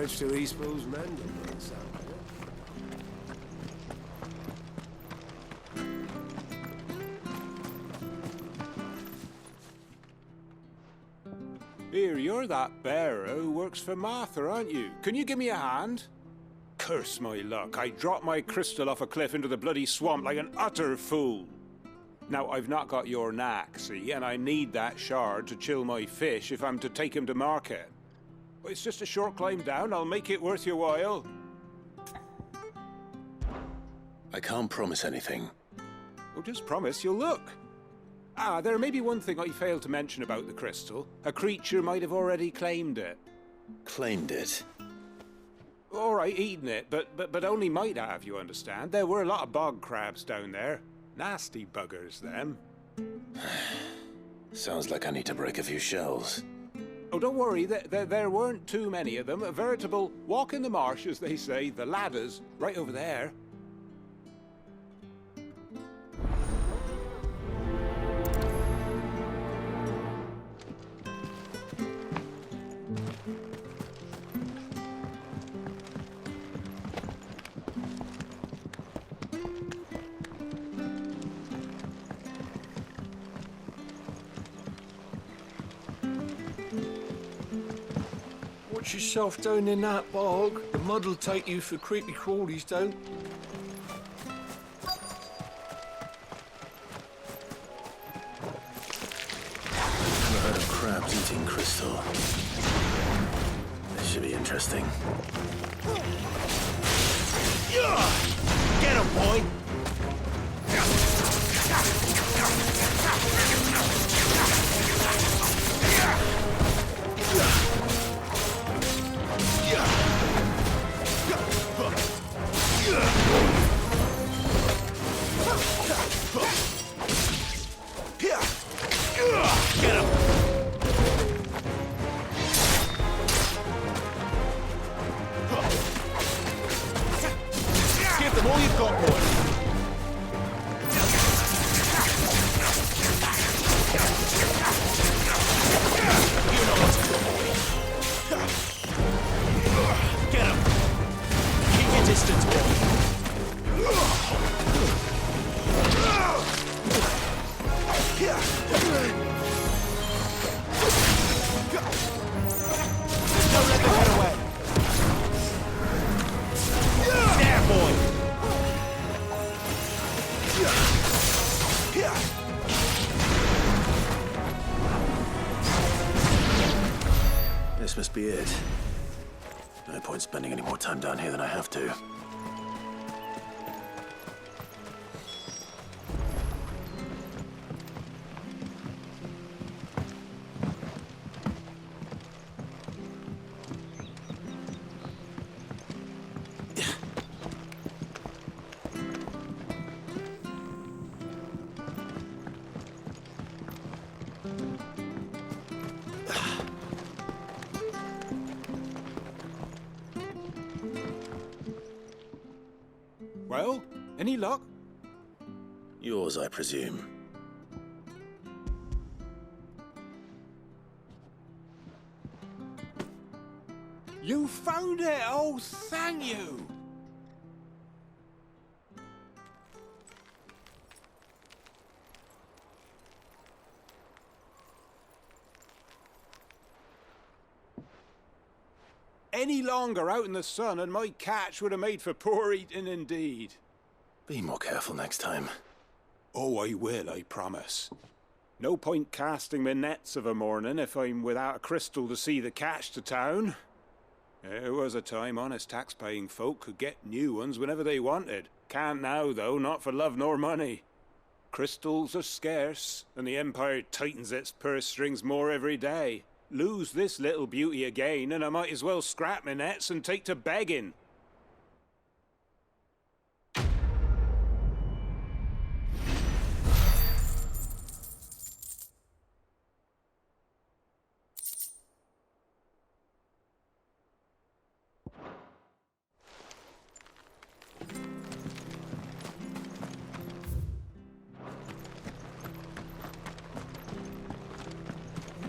French till he suppose London doesn't sound like Here, you're that bearer who works for Martha, aren't you? Can you give me a hand? Curse my luck, I dropped my crystal off a cliff into the bloody swamp like an utter fool. Now, I've not got your knack, see, and I need that shard to chill my fish if I'm to take him to market. But it's just a short climb down, I'll make it worth your while. I can't promise anything. Well, just promise you'll look. Ah, there may be one thing I failed to mention about the crystal. A creature might have already claimed it. Claimed it? All right, eaten it, but only might have, you understand. There were a lot of bog crabs down there. Nasty buggers, them. Sounds like I need to break a few shells. Oh, don't worry, there weren't too many of them. A veritable walk in the marsh, as they say, the ladders, right over there. Watch yourself down in that bog. The mud'll take you for creepy crawlies, don't. Never heard of crabs eating crystal. This should be interesting. Get him, boy! Give them all you've got, boy. You know what's good. Get him. Keep your distance, boy. Don't let them get away. There, boy. This must be it. No point spending any more time down here than I have to. Well, any luck? Yours, I presume. You found it! Oh, thank you! Any longer out in the sun and my catch would have made for poor eating indeed. Be more careful next time. Oh, I will, I promise. No point casting my nets of a morning if I'm without a crystal to see the catch to town. There was a time honest tax-paying folk could get new ones whenever they wanted. Can't now, though, not for love nor money. Crystals are scarce, and the Empire tightens its purse strings more every day. Lose this little beauty again, and I might as well scrap my nets and take to begging.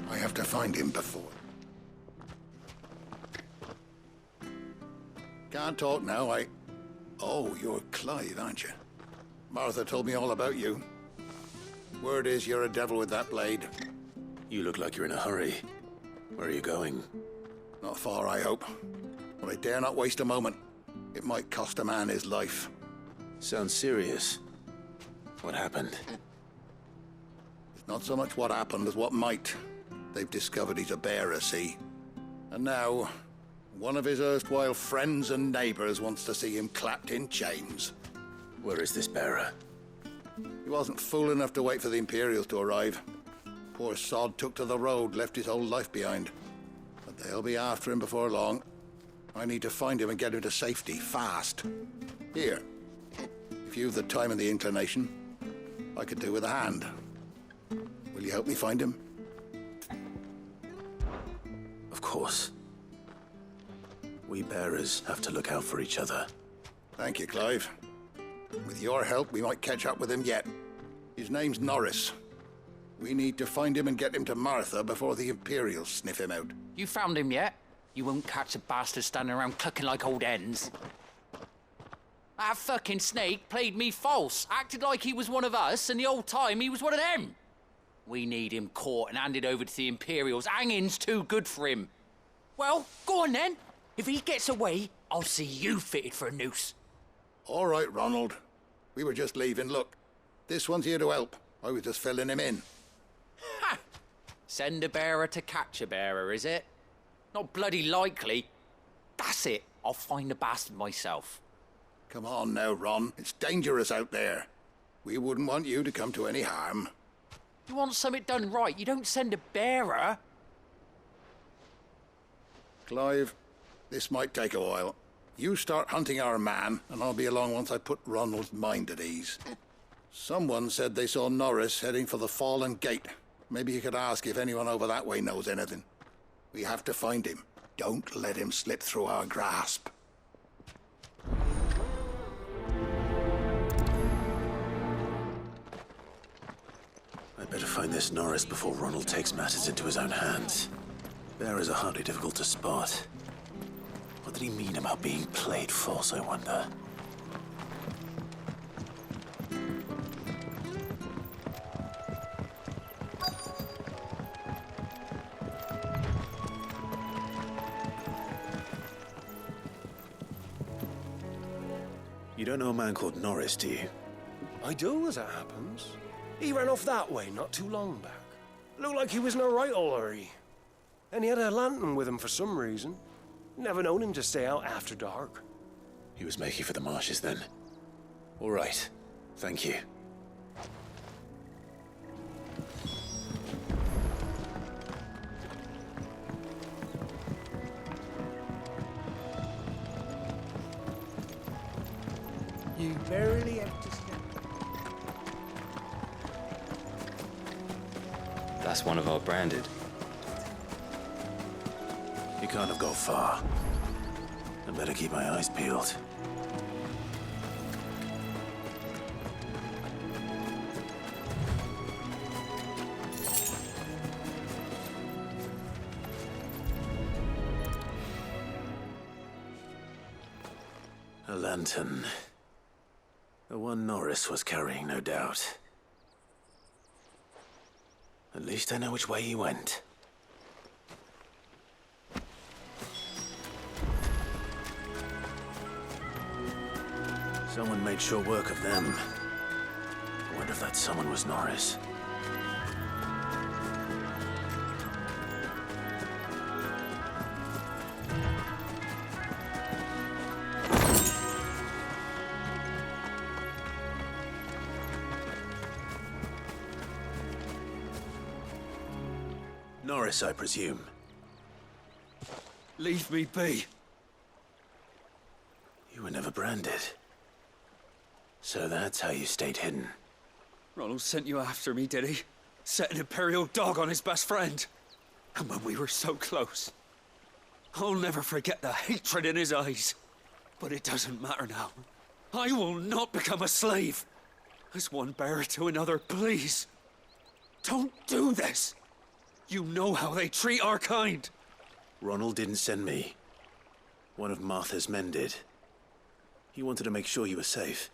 I have to find him before. can't talk now, Oh, you're Clive, aren't you? Martha told me all about you. Word is you're a devil with that blade. You look like you're in a hurry. Where are you going? Not far, I hope. But I dare not waste a moment. It might cost a man his life. Sounds serious. What happened? It's not so much what happened as what might. They've discovered he's a bearer, see? And now, one of his erstwhile friends and neighbors wants to see him clapped in chains. Where is this bearer? He wasn't fool enough to wait for the Imperials to arrive. Poor sod took to the road, left his whole life behind. But they'll be after him before long. I need to find him and get him to safety, fast. Here, if you've the time and the inclination, I could do with a hand. Will you help me find him? Of course. We bearers have to look out for each other. Thank you, Clive. With your help, we might catch up with him yet. His name's Norris. We need to find him and get him to Martha before the Imperials sniff him out. You found him yet? You won't catch a bastard standing around clucking like old hens. That fucking snake played me false, acted like he was one of us, and the whole time he was one of them. We need him caught and handed over to the Imperials. Hanging's too good for him. Well, go on then. If he gets away, I'll see you fitted for a noose. All right, Ronald. We were just leaving. Look, this one's here to help. I was just filling him in. Ha! Send a bearer to catch a bearer, is it? Not bloody likely. That's it. I'll find the bastard myself. Come on now, Ron. It's dangerous out there. We wouldn't want you to come to any harm. You want something done right, you don't send a bearer. Clive, this might take a while. You start hunting our man, and I'll be along once I put Ronald's mind at ease. Someone said they saw Norris heading for the Fallen Gate. Maybe you could ask if anyone over that way knows anything. We have to find him. Don't let him slip through our grasp. I'd better find this Norris before Ronald takes matters into his own hands. Bearers are hardly difficult to spot. What did he mean about being played false, I wonder? You don't know a man called Norris, do you? I do, as it happens. He ran off that way not too long back. Looked like he was in a right old hurry. And he had a lantern with him for some reason. Never known him to stay out after dark. He was making for the marshes then. All right. Thank you. You barely have to step. That's one of our branded. He can't have got far. I better keep my eyes peeled. A lantern. The one Norris was carrying, no doubt. At least I know which way he went. Someone made sure work of them. I wonder if that someone was Norris. Norris, I presume. Leave me be. You were never branded. So that's how you stayed hidden. Ronald sent you after me, did he? Set an Imperial dog on his best friend. And when we were so close. I'll never forget the hatred in his eyes. But it doesn't matter now. I will not become a slave. As one bearer to another, please. Don't do this. You know how they treat our kind. Ronald didn't send me. One of Martha's men did. He wanted to make sure you were safe.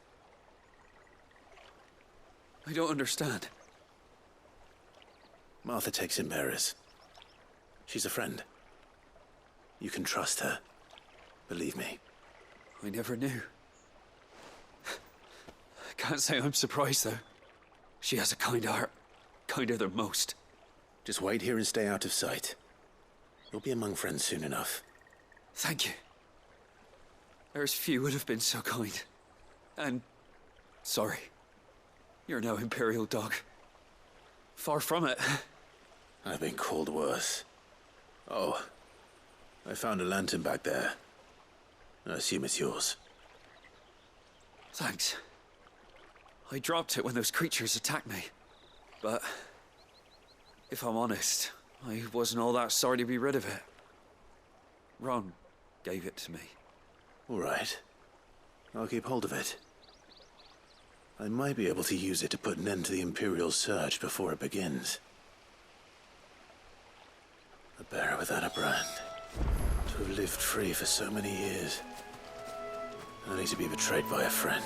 I don't understand. Martha takes in bearers. She's a friend. You can trust her. Believe me. I never knew. I can't say I'm surprised, though. She has a kind heart. Kinder than most. Just wait here and stay out of sight. You'll be among friends soon enough. Thank you. There's few would have been so kind. And... sorry. You're no Imperial dog. Far from it. I've been called worse. Oh, I found a lantern back there. I assume it's yours. Thanks. I dropped it when those creatures attacked me. But... if I'm honest, I wasn't all that sorry to be rid of it. Ron gave it to me. All right. I'll keep hold of it. I might be able to use it to put an end to the Imperial search before it begins. A bearer without a brand. To have lived free for so many years. Only to be betrayed by a friend.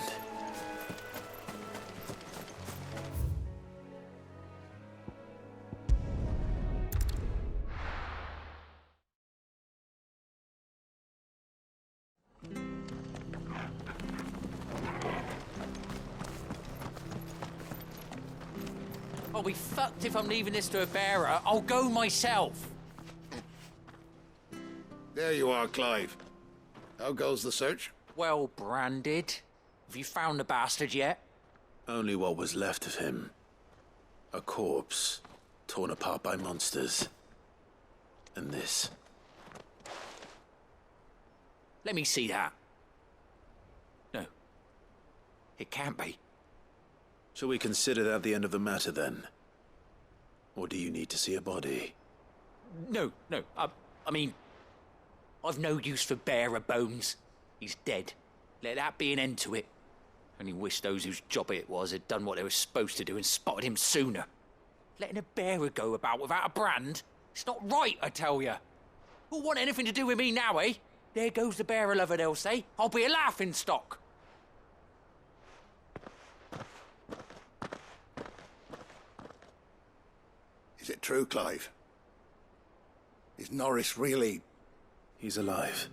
I'll be fucked if I'm leaving this to a bearer. I'll go myself. There you are, Clive. How goes the search? Well branded. Have you found the bastard yet? Only what was left of him. A corpse, torn apart by monsters. And this. Let me see that. No. It can't be. Shall we consider that the end of the matter, then? Or do you need to see a body? No. I mean... I've no use for bearer bones. He's dead. Let that be an end to it. Only wish those whose job it was had done what they were supposed to do and spotted him sooner. Letting a bearer go about without a brand? It's not right, I tell you. Who'll want anything to do with me now, eh? There goes the bearer lover, they'll say. I'll be a laughing stock. Is it true, Clive? Is Norris really... He's alive.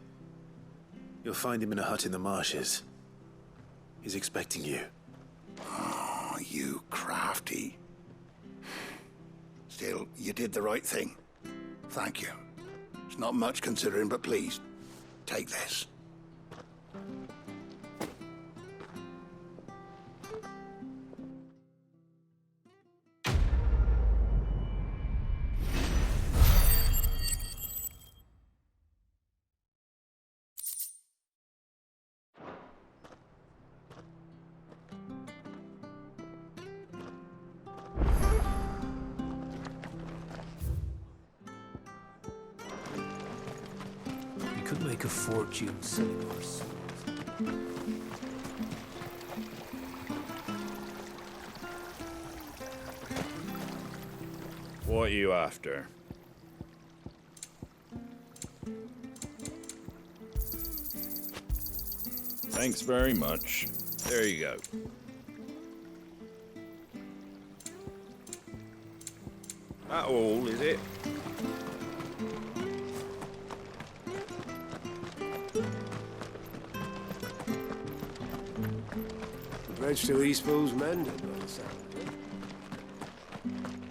You'll find him in a hut in the marshes. He's expecting you. Oh, you crafty. Still, you did the right thing. Thank you. It's not much considering, but please, take this. Could make a fortune selling our souls. What are you after? Thanks very much. There you go. That all, is it? Bridge to Eastpool's mended by the sound of it.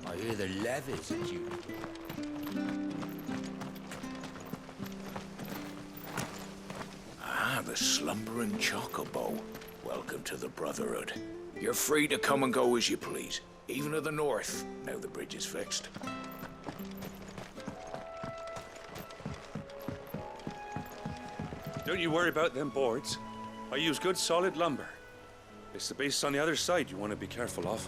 I hear the levies at you. Ah, the slumbering chocobo. Welcome to the Brotherhood. You're free to come and go as you please, even to the north, now the bridge is fixed. Don't you worry about them boards. I use good solid lumber. It's the base on the other side you want to be careful of.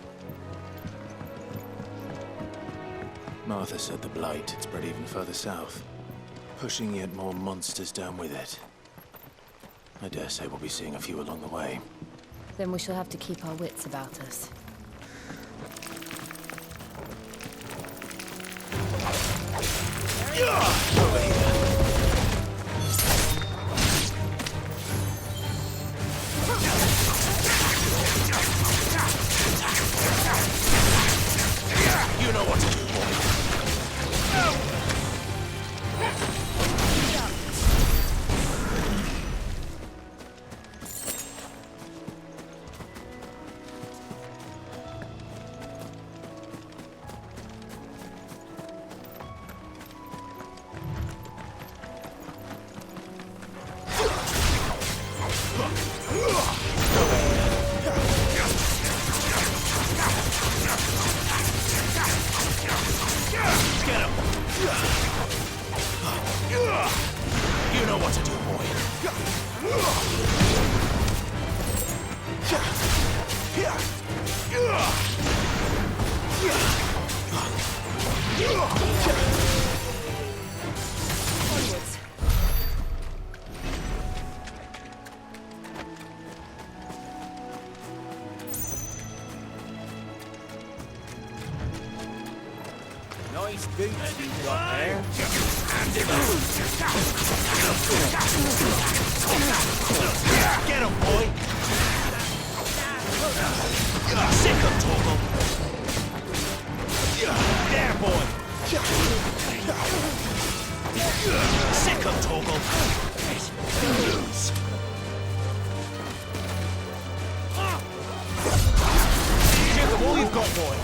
Martha said the blight had spread even further south, pushing yet more monsters down with it. I dare say we'll be seeing a few along the way. Then we shall have to keep our wits about us. Over here. Nice boots you've got there. Get him, boy! Sick of Toggle! There, boy! Sick of Toggle! Lose! Give them all you've got, boy!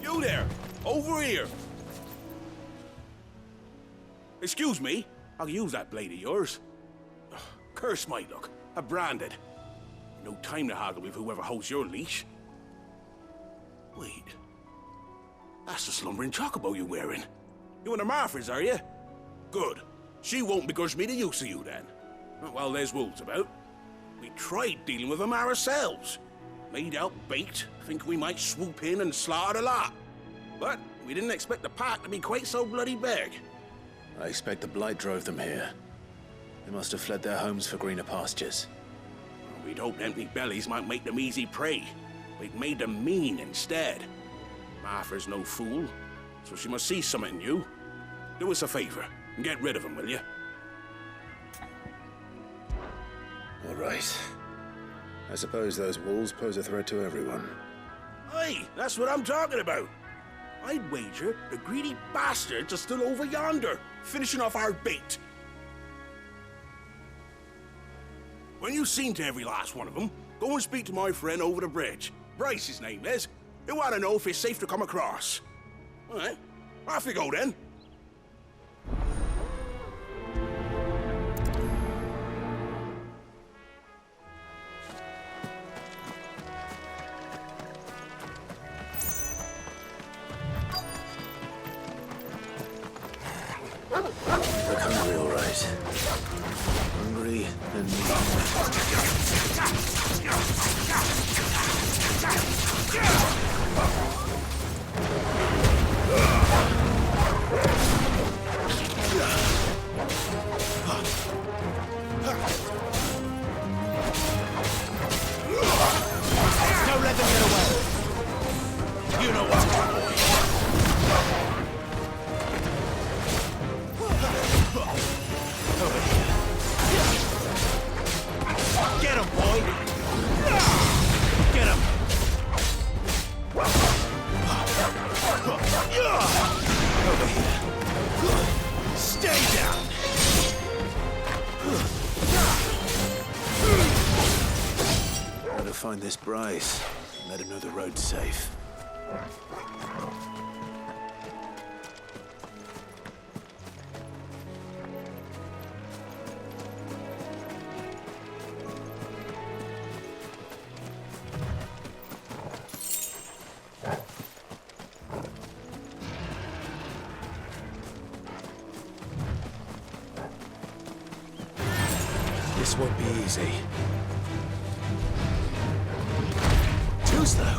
You there! Over here! Excuse me, I'll use that blade of yours. Ugh, curse my luck, I'm branded. No time to haggle with whoever holds your leash. Wait, that's the slumbering chocobo you're wearing. You and the Marfors, are you? Good. She won't begrudge me the use of you then. Well, there's wolves about. We tried dealing with them ourselves. Made out bait, think we might swoop in and slaughter the lot. But we didn't expect the pack to be quite so bloody big. I expect the blight drove them here. They must have fled their homes for greener pastures. We'd hoped empty bellies might make them easy prey. We'd made them mean instead. Martha's no fool, so she must see something in you. Do us a favor and get rid of them, will you? All right. I suppose those wolves pose a threat to everyone. Aye, that's what I'm talking about. I'd wager the greedy bastards are still over yonder, finishing off our bait. When you've seen to every last one of them, go and speak to my friend over the bridge. Bryce, his name is. He'll want to know if it's safe to come across. All right, off you go then. Look hungry, all right. Hungry and Don't let them get away. You know what's going on. Get him, boy! Get him! Over here. Stay down! gotta find this Bryce and let him know the road's safe. This won't be easy. Too slow.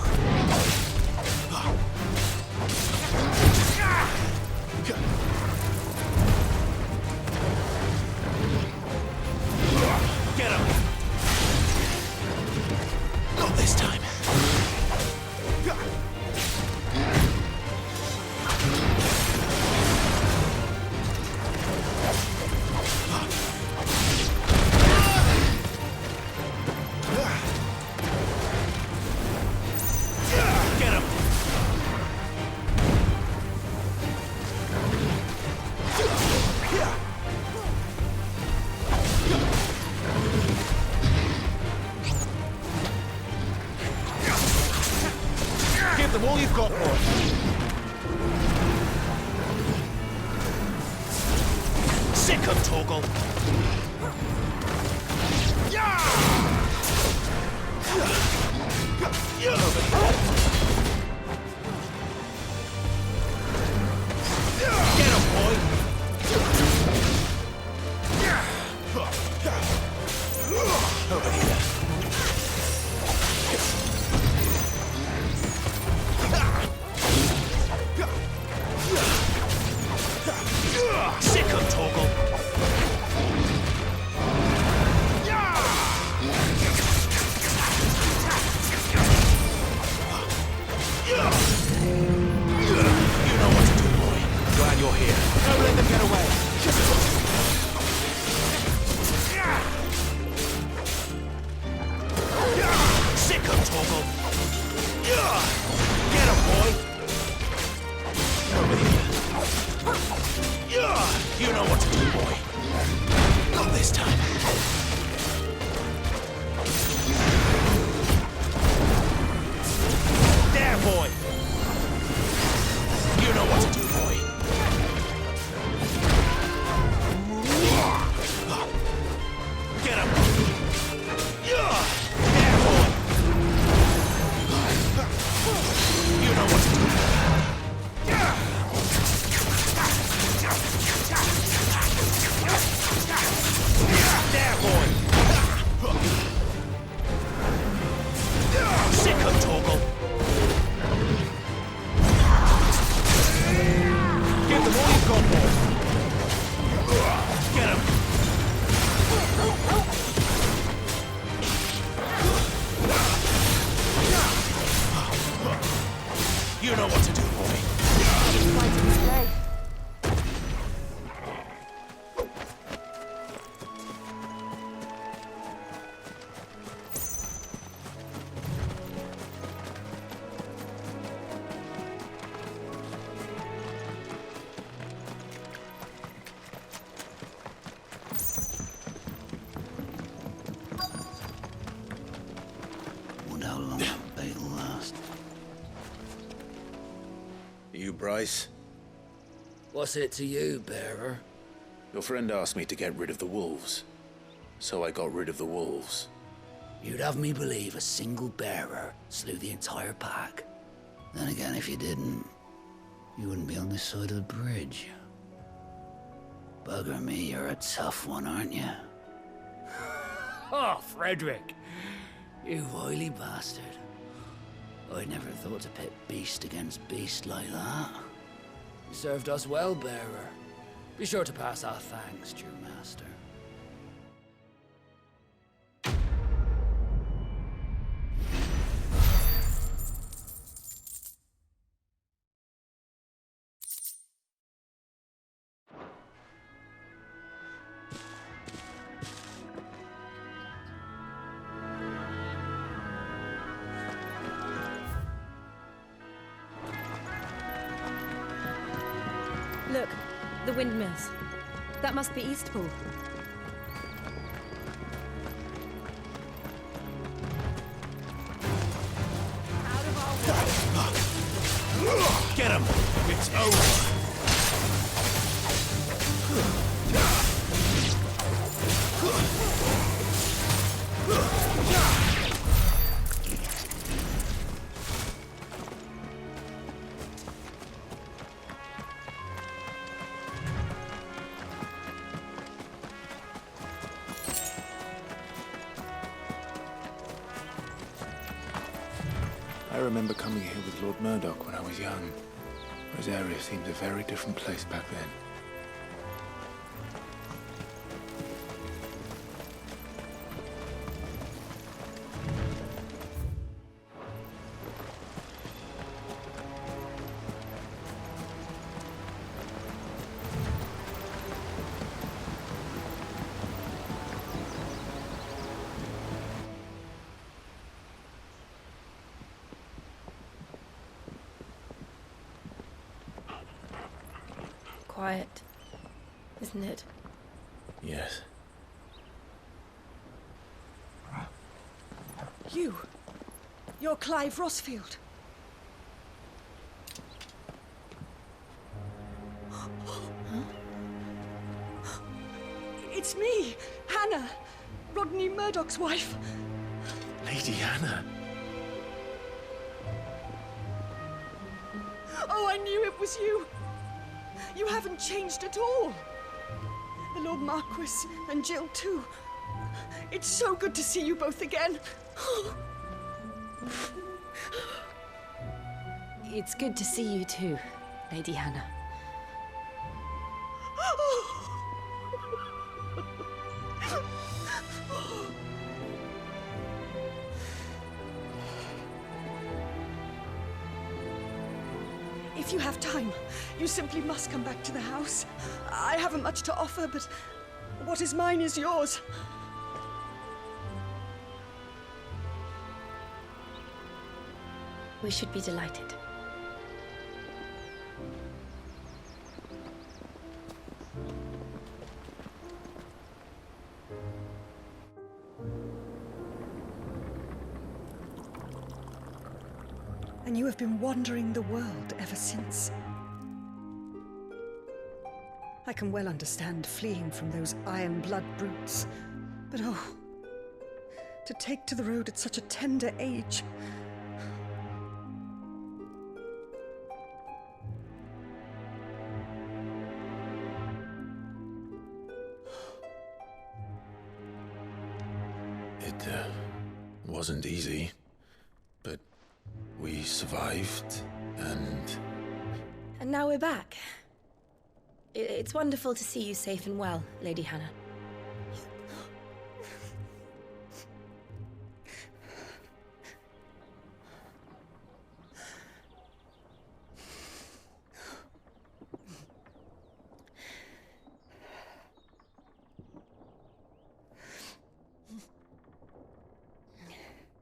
Get him! Not this time. Give them all you've got, boy. Sick of Torgal. Get him, boy. Over here. Sick of Torgal. You know what to do, boy. Glad you're here. Don't let them get away. Sick of Torgal. Get him, boy. Over here. You know what to do, boy. Not this time. There, boy. You know what to do, boy. Get him. There, boy. You know what to do, boy. There, boy. Sick of Torgal. Give them all you've got, boy. Get him. You know what to do, boy. Quite a display. Wonder how long that bait'll last. You, Bryce? What's it to you, bearer? Your friend asked me to get rid of the wolves. So I got rid of the wolves. You'd have me believe a single bearer slew the entire pack. Then again, if you didn't, you wouldn't be on this side of the bridge. Bugger me, you're a tough one, aren't you? Oh, Frederick! You wily bastard. I'd never thought to pit beast against beast like that. You served us well, bearer. Be sure to pass our thanks to your master. Look, the windmills. That must be Eastpool. Get him! It's over! I remember coming here with Lord Murdoch when I was young. Rosaria seemed a very different place back then. Quiet, isn't it? Yes. You're Clive Rossfield. It's me, Hannah, Rodney Murdoch's wife. Lady Hannah. Oh, I knew it was you. You haven't changed at all. The Lord Marquis and Jill too. It's so good to see you both again. It's good to see you too, Lady Hannah. If you have time, you simply must come back to the house. I haven't much to offer, but what is mine is yours. We should be delighted. And you have been wandering the world ever since. I can well understand fleeing from those iron blood brutes, but oh, to take to the road at such a tender age. It wasn't easy, but we survived, and now we're back. It's wonderful to see you safe and well, Lady Hannah.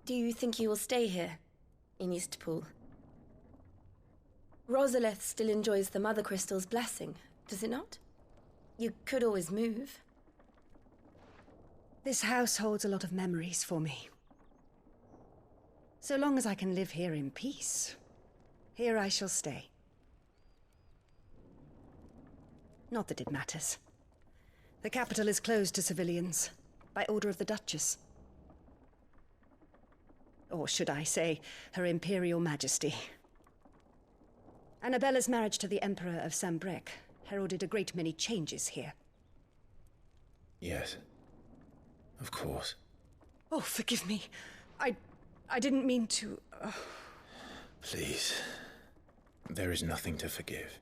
Do you think you will stay here, in Eastpool? Rosalith still enjoys the Mother Crystal's blessing, does it not? You could always move. This house holds a lot of memories for me. So long as I can live here in peace, here I shall stay. Not that it matters. The capital is closed to civilians, by order of the Duchess. Or should I say, Her Imperial Majesty. Annabella's marriage to the Emperor of Sambrec heralded a great many changes here. yes, of course. Oh, forgive me. I didn't mean to... Please, there is nothing to forgive.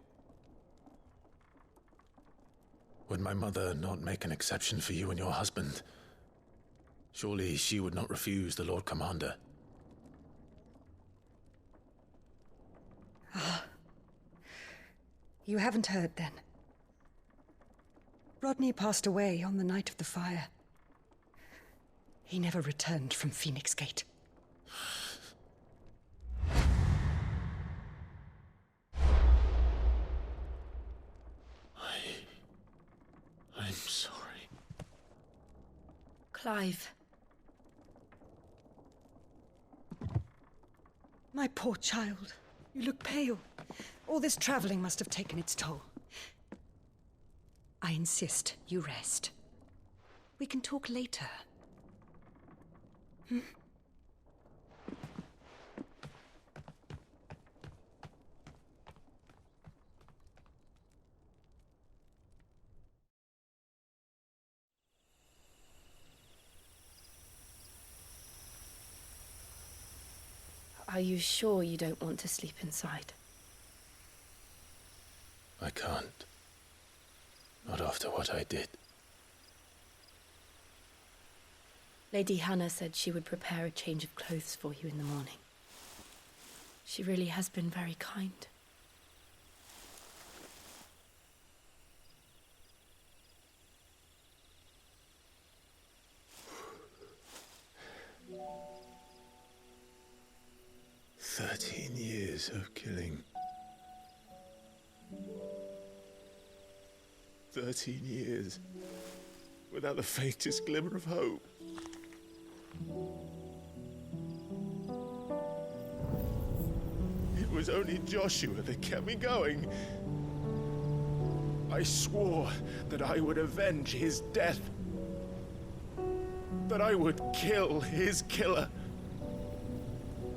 Would my mother not make an exception for you and your husband? Surely she would not refuse the Lord Commander. You haven't heard, then. Rodney passed away on the night of the fire. He never returned from Phoenix Gate. I'm sorry. Clive. My poor child. You look pale. All this traveling must have taken its toll. I insist you rest. We can talk later. Hmm? Are you sure you don't want to sleep inside? I can't. Not after what I did. Lady Hannah said she would prepare a change of clothes for you in the morning. She really has been very kind. Years of killing. 13 years without the faintest glimmer of hope. It was only Joshua that kept me going. I swore that I would avenge his death. that I would kill his killer.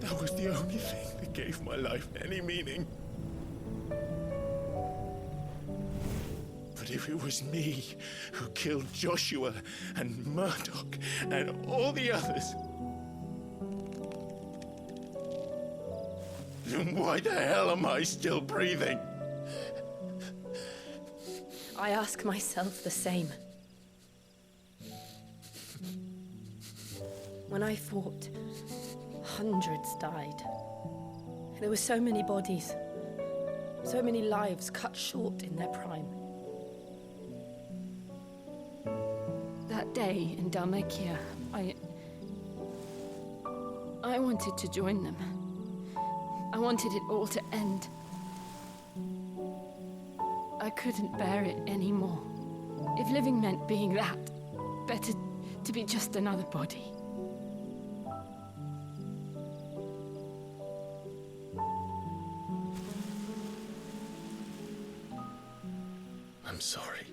That was the only thing that gave my life any meaning. But if it was me who killed Joshua and Murdoch and all the others, then why the hell am I still breathing? I ask myself the same. When I fought, hundreds died. There were so many bodies, so many lives cut short in their prime. That day in Dalmatia, I wanted to join them. I wanted it all to end. I couldn't bear it anymore. If living meant being that, better to be just another body. I'm sorry.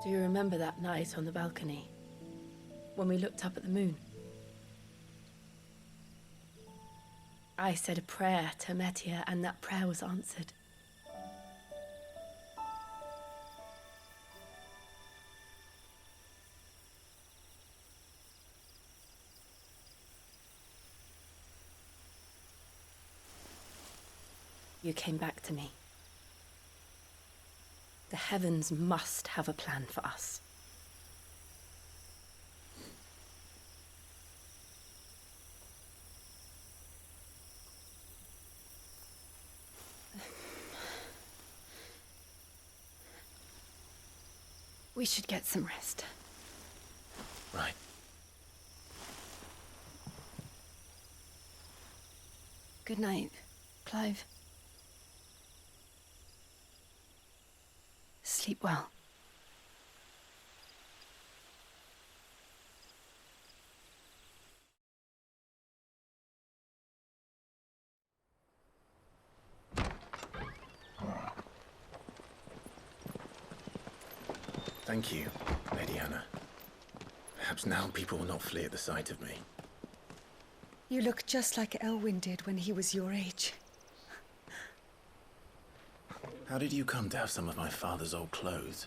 Do you remember that night on the balcony, when we looked up at the moon? I said a prayer to Metia, and that prayer was answered. You came back to me. The heavens must have a plan for us. We should get some rest. Right. Good night, Clive. Sleep well. Thank you, Lady Hannah. Perhaps now people will not flee at the sight of me. You look just like Elwyn did when he was your age. How did you come to have some of my father's old clothes?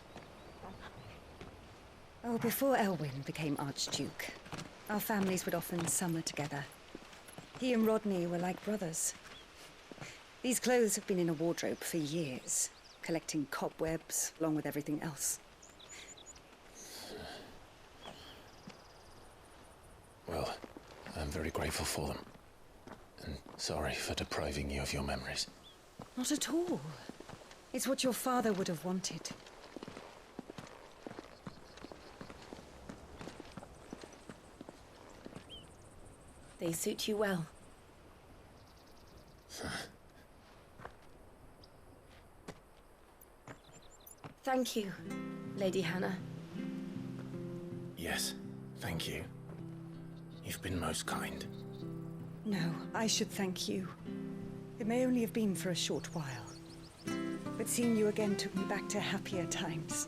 Oh, before Elwyn became Archduke, our families would often summer together. He and Rodney were like brothers. These clothes have been in a wardrobe for years, collecting cobwebs along with everything else. Well, I'm very grateful for them. And sorry for depriving you of your memories. Not at all. It's what your father would have wanted. They suit you well. Thank you, Lady Hannah. Yes, thank you. You've been most kind. No, I should thank you. It may only have been for a short while. But seeing you again took me back to happier times.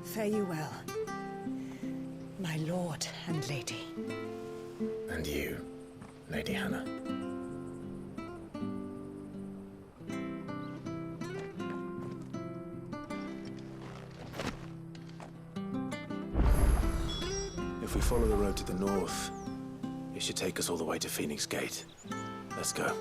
Fare you well, my lord and lady. And you, Lady Hannah. If we follow the road to the north, it should take us all the way to Phoenix Gate. Let's go.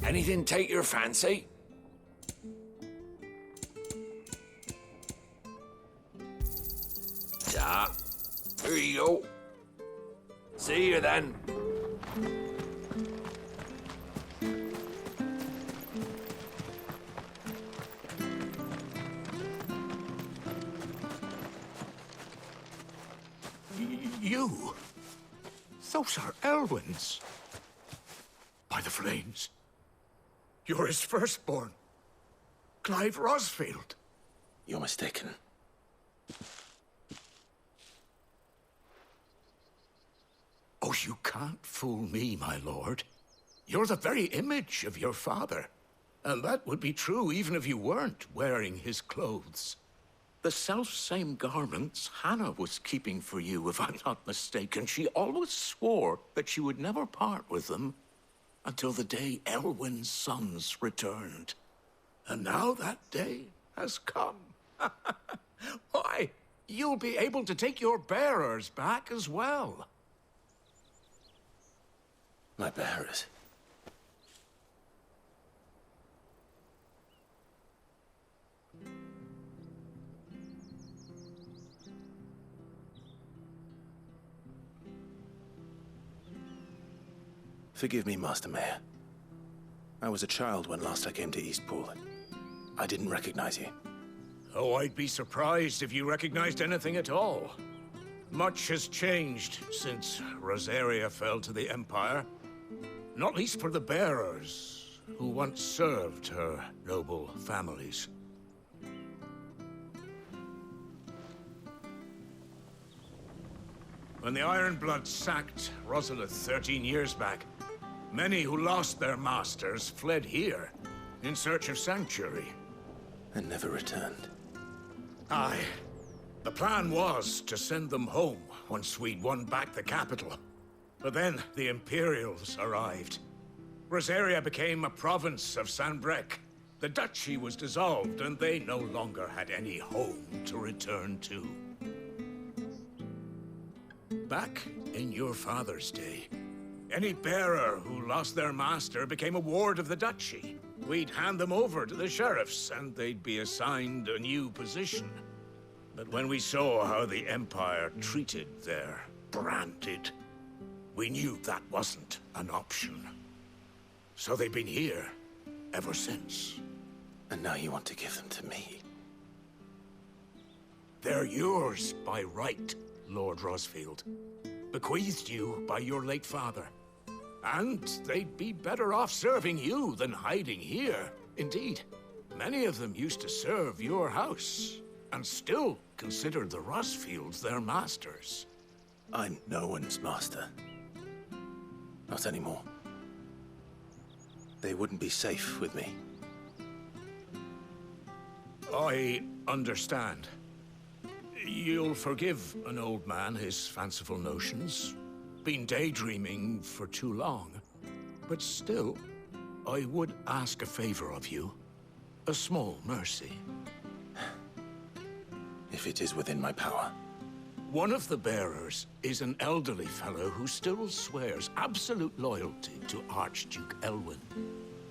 Anything take your fancy? Yeah, here you go. See you then. You? Those are Elwyn's. By the flames. You're his firstborn. Clive Rosfield. You're mistaken. Oh, you can't fool me, my lord. You're the very image of your father. And that would be true even if you weren't wearing his clothes. The self-same garments Hannah was keeping for you, if I'm not mistaken. She always swore that she would never part with them until the day Elwyn's sons returned. And now that day has come. Why, you'll be able to take your bearers back as well. My bearers? Forgive me, Master Mayor. I was a child when last I came to Eastpool. I didn't recognize you. Oh, I'd be surprised if you recognized anything at all. Much has changed since Rosaria fell to the Empire. Not least for the bearers, who once served her noble families. When the Ironbloods sacked Rosalith 13 years back, many who lost their masters fled here in search of sanctuary. And never returned. Aye. The plan was to send them home once we'd won back the capital. But then the Imperials arrived. Rosaria became a province of Sanbreque. The duchy was dissolved, and they no longer had any home to return to. Back in your father's day, any bearer who lost their master became a ward of the duchy. We'd hand them over to the sheriffs, and they'd be assigned a new position. But when we saw how the Empire treated their branded, we knew that wasn't an option. So they've been here ever since. And now you want to give them to me? They're yours by right, Lord Rosfield. Bequeathed you by your late father. And they'd be better off serving you than hiding here. Indeed, many of them used to serve your house, and still considered the Rosfields their masters. I'm no one's master. Not anymore. They wouldn't be safe with me. I understand. You'll forgive an old man his fanciful notions. Been daydreaming for too long. But still, I would ask a favor of you. A small mercy. If it is within my power. One of the bearers is an elderly fellow who still swears absolute loyalty to Archduke Elwyn.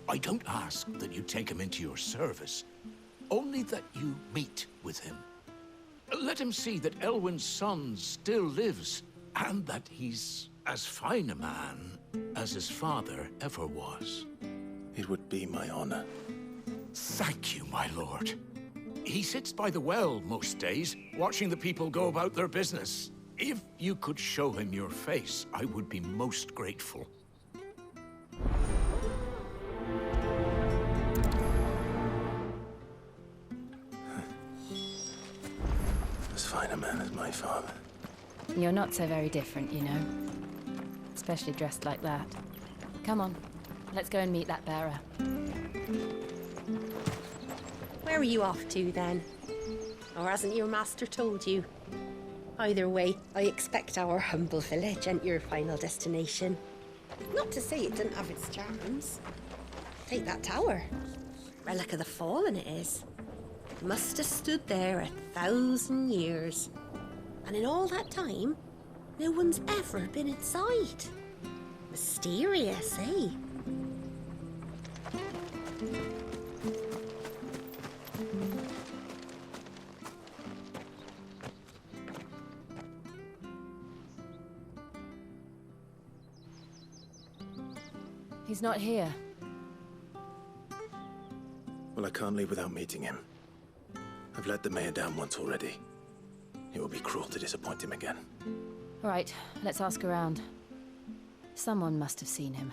I don't ask that you take him into your service, only that you meet with him. Let him see that Elwyn's son still lives, and that he's as fine a man as his father ever was. It would be my honor. Thank you, my lord. He sits by the well most days, watching the people go about their business. If you could show him your face, I would be most grateful. As fine a man as my father. You're not so very different, you know. Especially dressed like that. Come on, let's go and meet that bearer. Where are you off to, then? Or hasn't your master told you? Either way, I expect our humble village ain't your final destination. Not to say it didn't have its charms. Take that tower. Relic of the Fallen it is. Must have stood there 1,000 years. And in all that time, no one's ever been inside. Mysterious, eh? He's not here. Well, I can't leave without meeting him. I've let the mayor down once already. It will be cruel to disappoint him again. Right, let's ask around. Someone must have seen him.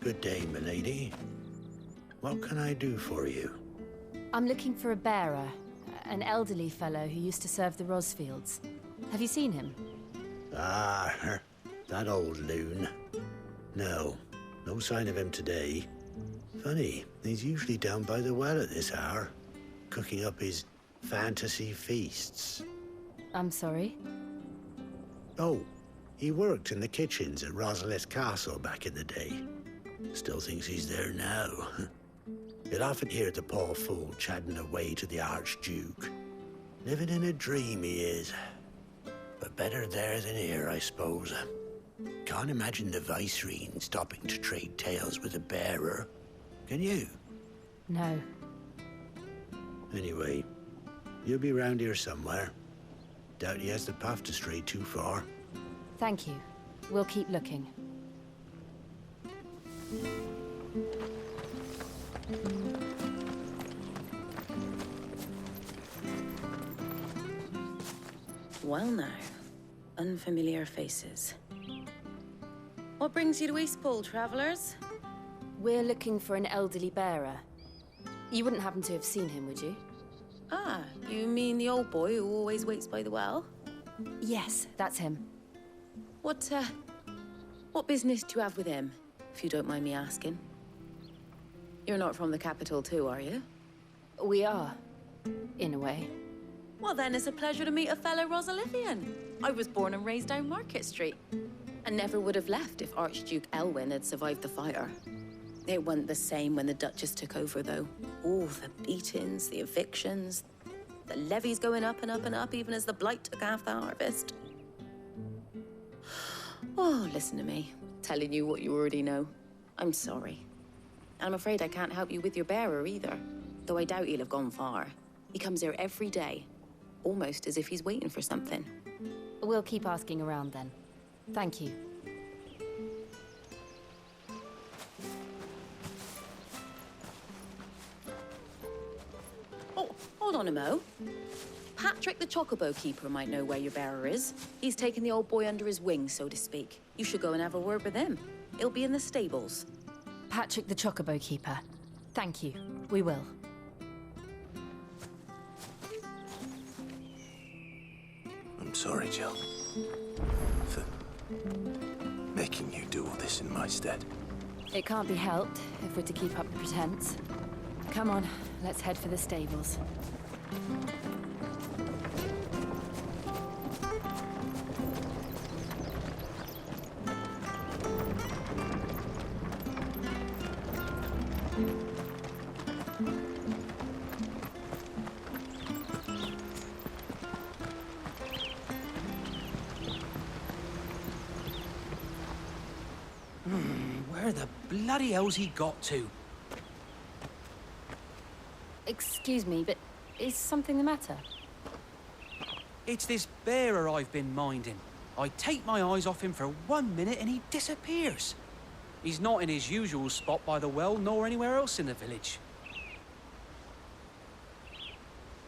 Good day, milady. What can I do for you? I'm looking for a bearer, an elderly fellow who used to serve the Rosfields. Have you seen him? Ah, that old loon. No sign of him today. Funny, he's usually down by the well at this hour, cooking up his fantasy feasts. I'm sorry? Oh, he worked in the kitchens at Rosalith Castle back in the day. Still thinks he's there now. You'll often hear the poor fool chatting away to the Archduke. Living in a dream he is. But better there than here, I suppose. Can't imagine the Viceroy stopping to trade tales with a bearer. Can you? No. Anyway, you'll be round here somewhere. Doubt he has the puff to stray too far. Thank you. We'll keep looking. Well now, unfamiliar faces. What brings you to Eastpool, travellers? We're looking for an elderly bearer. You wouldn't happen to have seen him, would you? Ah, you mean the old boy who always waits by the well? Yes, that's him. What business do you have with him, if you don't mind me asking? You're not from the capital too, are you? We are, in a way. Well then, it's a pleasure to meet a fellow Rosalithian. I was born and raised down Market Street, and never would have left if Archduke Elwyn had survived the fire. It wasn't the same when the Duchess took over, though. All the beatings, the evictions, the levies going up and up and up, even as the blight took half the harvest. Oh, listen to me, telling you what you already know. I'm sorry. I'm afraid I can't help you with your bearer either, though I doubt he'll have gone far. He comes here every day, almost as if he's waiting for something. We'll keep asking around then. Thank you. Oh, hold on a mo. Patrick the Chocobo Keeper might know where your bearer is. He's taken the old boy under his wing, so to speak. You should go and have a word with him. He'll be in the stables. Patrick the Chocobo Keeper. Thank you. We will. I'm sorry, Jill, for making you do all this in my stead. It can't be helped if we're to keep up the pretense. Come on, let's head for the stables. Where the bloody hell's he got to? Excuse me, but is something the matter? It's this bearer I've been minding. I take my eyes off him for 1 minute and he disappears. He's not in his usual spot by the well, nor anywhere else in the village.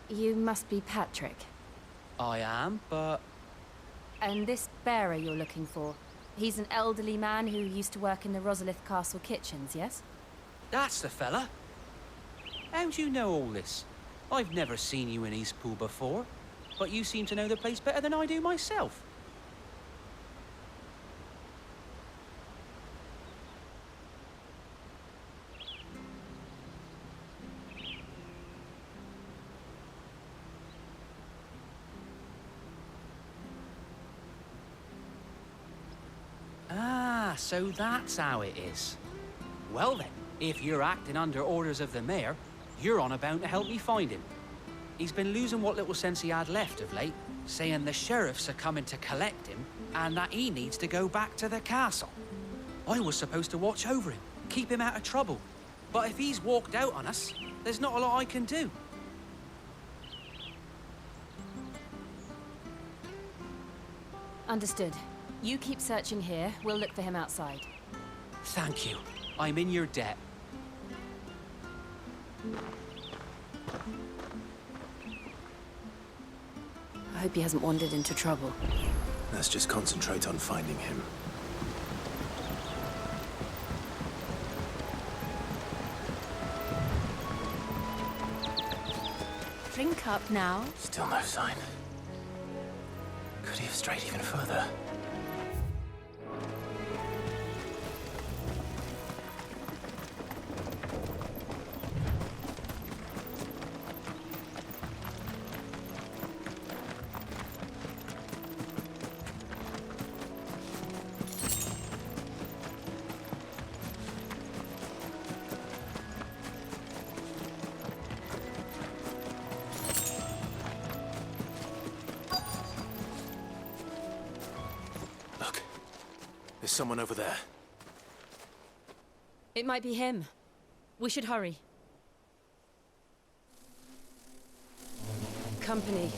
You must be Patrick. I am, but... And this bearer you're looking for, he's an elderly man who used to work in the Rosalith Castle kitchens, yes? That's the fella. How do you know all this? I've never seen you in Eastpool before, but you seem to know the place better than I do myself. Ah, so that's how it is. Well then, if you're acting under orders of the mayor, you're on about to help me find him. He's been losing what little sense he had left of late, saying the sheriffs are coming to collect him and that he needs to go back to the castle. I was supposed to watch over him, keep him out of trouble. But if he's walked out on us, there's not a lot I can do. Understood. You keep searching here, we'll look for him outside. Thank you. I'm in your debt. I hope he hasn't wandered into trouble. Let's just concentrate on finding him. Drink up now. Still no sign. Could he have strayed even further? There's someone over there. It might be him. We should hurry. Company.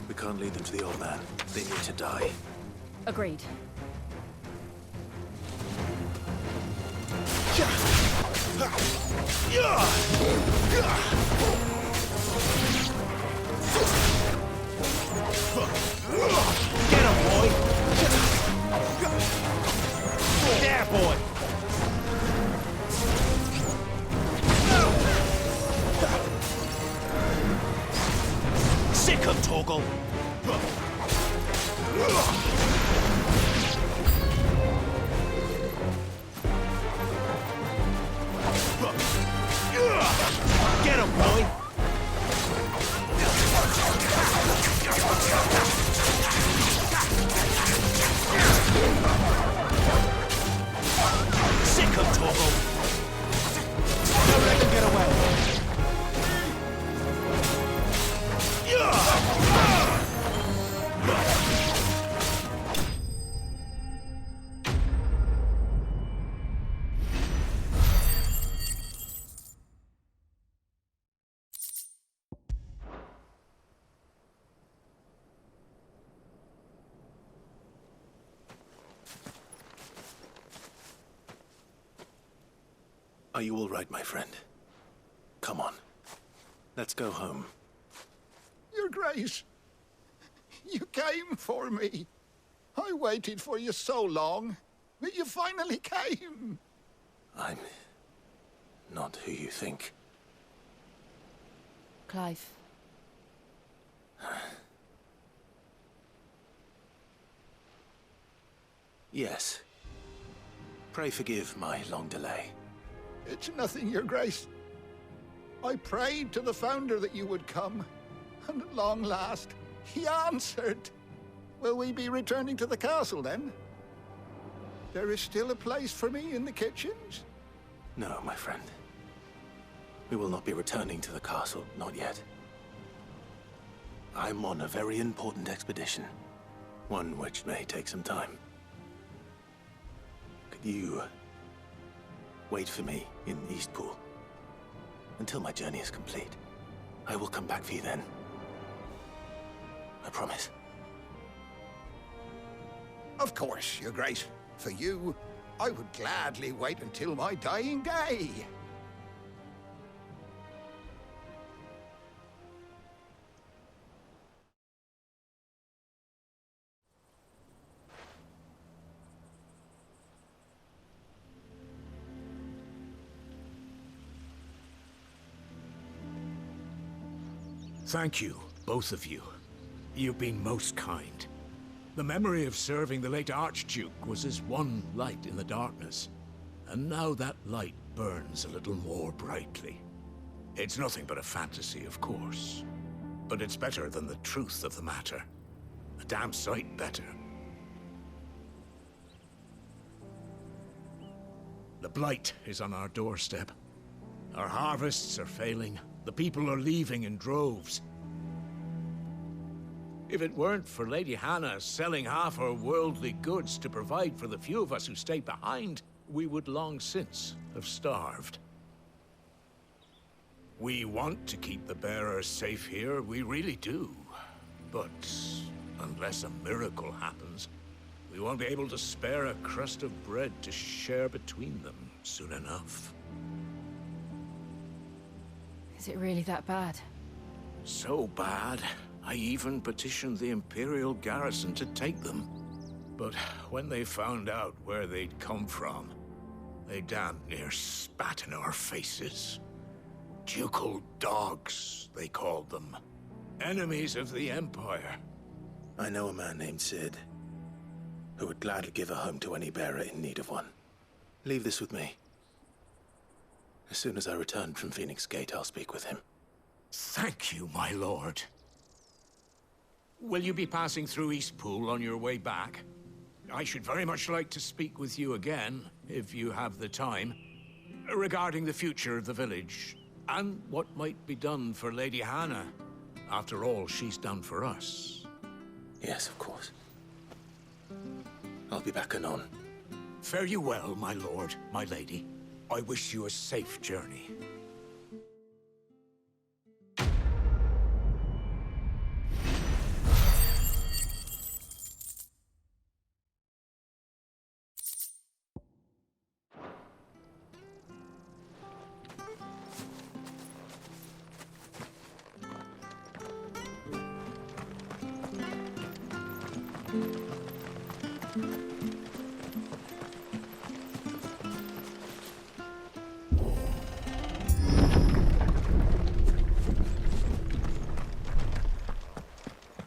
We can't lead them to the old man. They need to die. Agreed. Get him, boy! There, boy! Sick of Toggle! Get him, boy! Sick of Toggle! Don't let them get away! Are you all right, my friend? Come on. Let's go home. Your Grace, you came for me. I waited for you so long, but you finally came. I'm not who you think. Clive. Yes. Pray forgive my long delay. It's nothing, Your Grace. I prayed to the Founder that you would come, and at long last, he answered. Will we be returning to the castle, then? There is still a place for me in the kitchens? No, my friend. We will not be returning to the castle, not yet. I'm on a very important expedition, one which may take some time. Could you wait for me in Eastpool until my journey is complete? I will come back for you then. I promise. Of course, Your Grace. For you, I would gladly wait until my dying day. Thank you, both of you. You've been most kind. The memory of serving the late Archduke was as one light in the darkness, and now that light burns a little more brightly. It's nothing but a fantasy, of course, but it's better than the truth of the matter. A damn sight better. The blight is on our doorstep. Our harvests are failing. The people are leaving in droves. If it weren't for Lady Hannah selling half her worldly goods to provide for the few of us who stay behind, we would long since have starved. We want to keep the bearers safe here, we really do. But unless a miracle happens, we we won't be able to spare a crust of bread to share between them soon enough. Is it really that bad? So bad, I even petitioned the Imperial garrison to take them. But when they found out where they'd come from, they damn near spat in our faces. Ducal dogs, they called them. Enemies of the Empire. I know a man named Sid, who would gladly give a home to any bearer in need of one. Leave this with me. As soon as I return from Phoenix Gate, I'll speak with him. Thank you, my lord. Will you be passing through Eastpool on your way back? I should very much like to speak with you again, if you have the time, regarding the future of the village, and what might be done for Lady Hannah. After all she's done for us. Yes, of course. I'll be back anon. Fare you well, my lord, my lady. I wish you a safe journey.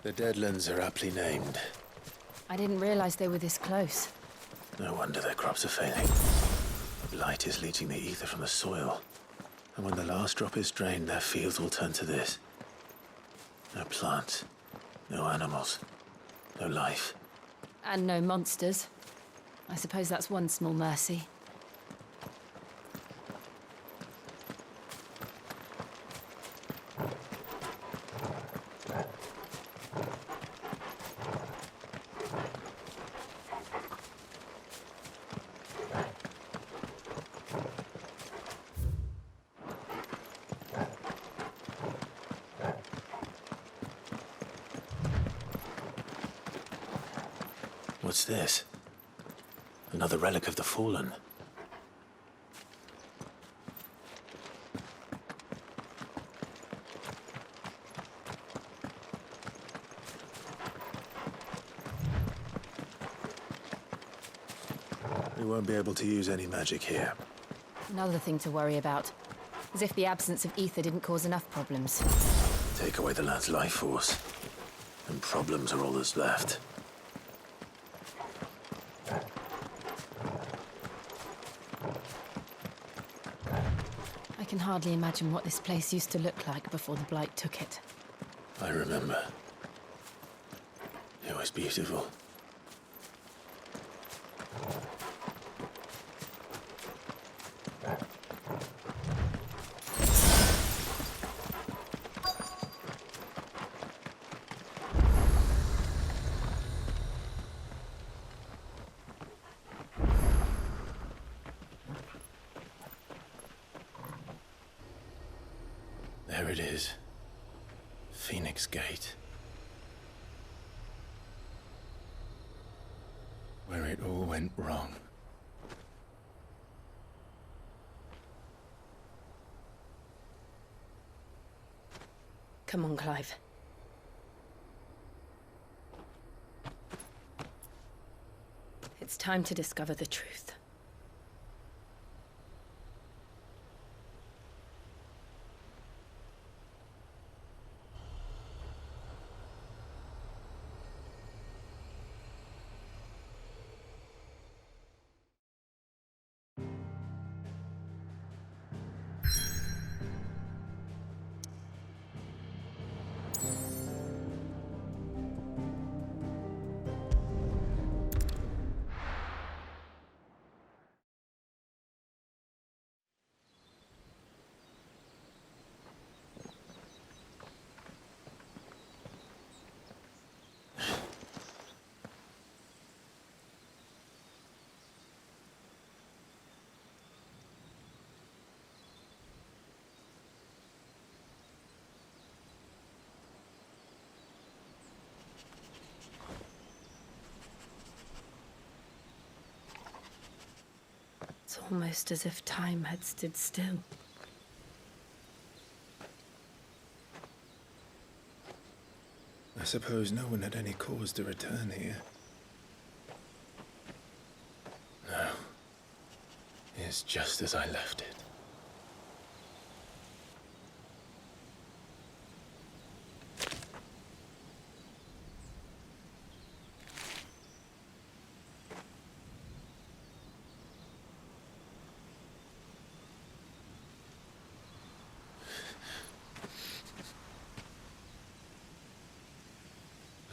The Deadlands are aptly named. I didn't realize they were this close. No wonder their crops are failing. Light is leaching the ether from the soil. And when the last drop is drained, their fields will turn to this. No plants, no animals, no life. And no monsters. I suppose that's one small mercy. What's this? Another relic of the Fallen. We won't be able to use any magic here. Another thing to worry about. As if the absence of ether didn't cause enough problems. Take away the lad's life force, and problems are all that's left. I can hardly imagine what this place used to look like before the Blight took it. I remember. It was beautiful. There it is. Phoenix Gate. Where it all went wrong. Come on, Clive. It's time to discover the truth. It's almost as if time had stood still. I suppose no one had any cause to return here. No. It's just as I left it.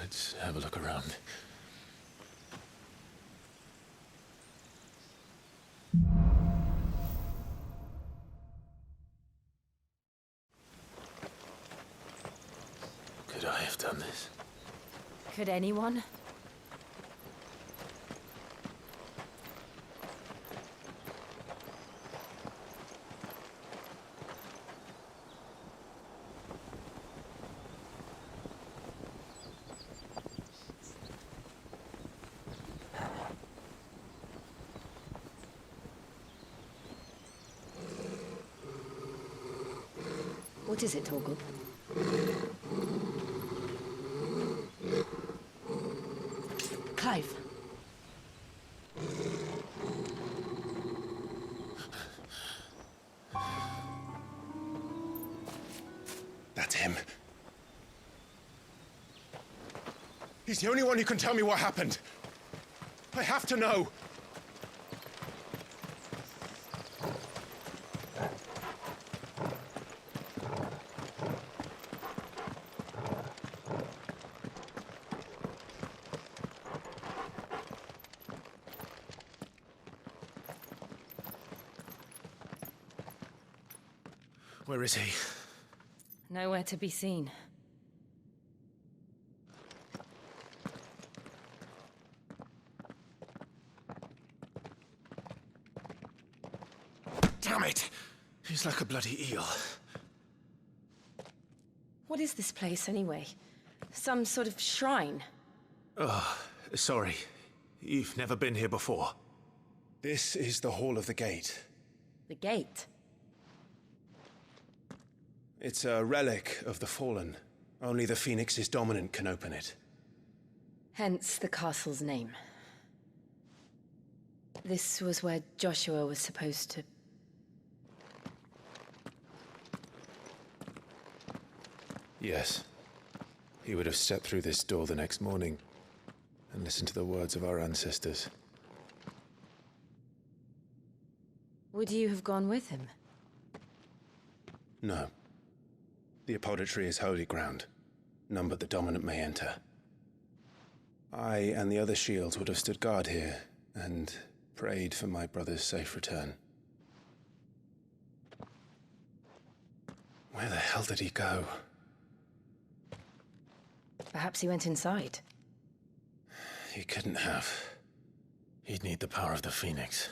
Let's have a look around. Could I have done this? Could anyone? What is it, Torgal? Clive. That's him. He's the only one who can tell me what happened. I have to know. Where is he? Nowhere to be seen. Damn it! He's like a bloody eel. What is this place, anyway? Some sort of shrine? Oh, sorry. You've never been here before. This is the Hall of the Gate. The gate? It's a relic of the Fallen. Only the Phoenix's dominant can open it. Hence the castle's name. This was where Joshua was supposed to... Yes. He would have stepped through this door the next morning and listened to the words of our ancestors. Would you have gone with him? No. The apodatory is holy ground. None but the dominant may enter. I and the other shields would have stood guard here and prayed for my brother's safe return. Where the hell did he go? Perhaps he went inside. He couldn't have. He'd need the power of the Phoenix.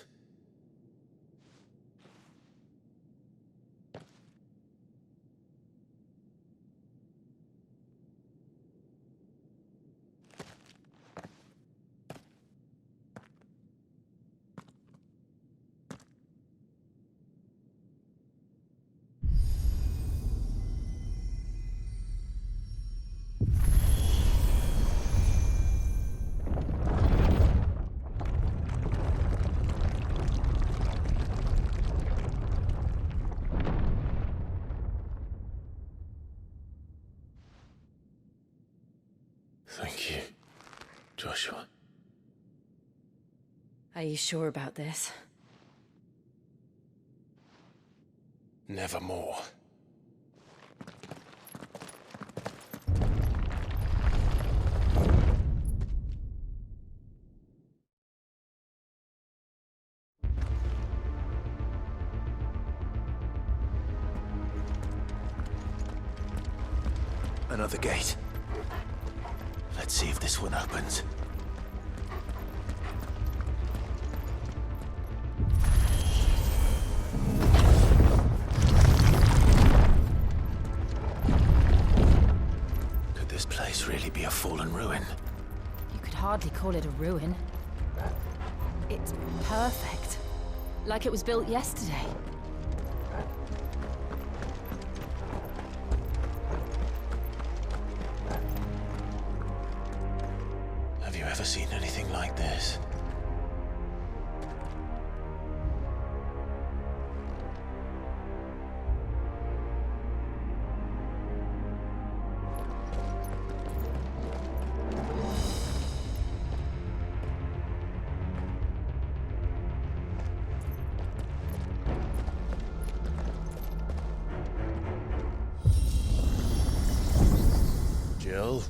Thank you, Joshua. Are you sure about this? Nevermore. Another gate. Let's see if this one opens. Could this place really be a fallen ruin? You could hardly call it a ruin. It's perfect. Like it was built yesterday. Have you ever seen anything like this? Jill?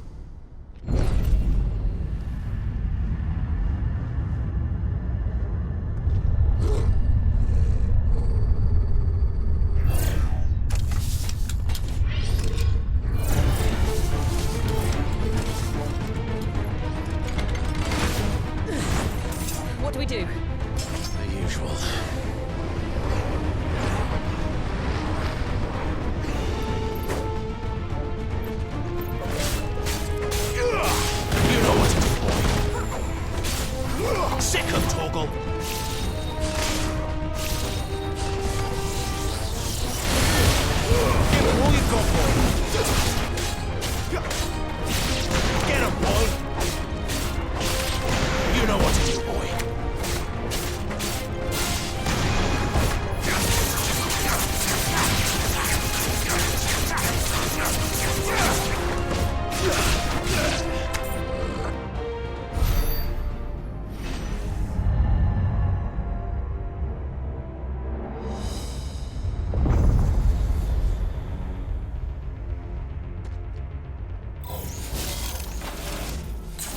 What do we do? The usual. Second toggle. Give him all you've got, boy. Get him, boy. You know what to do, boy.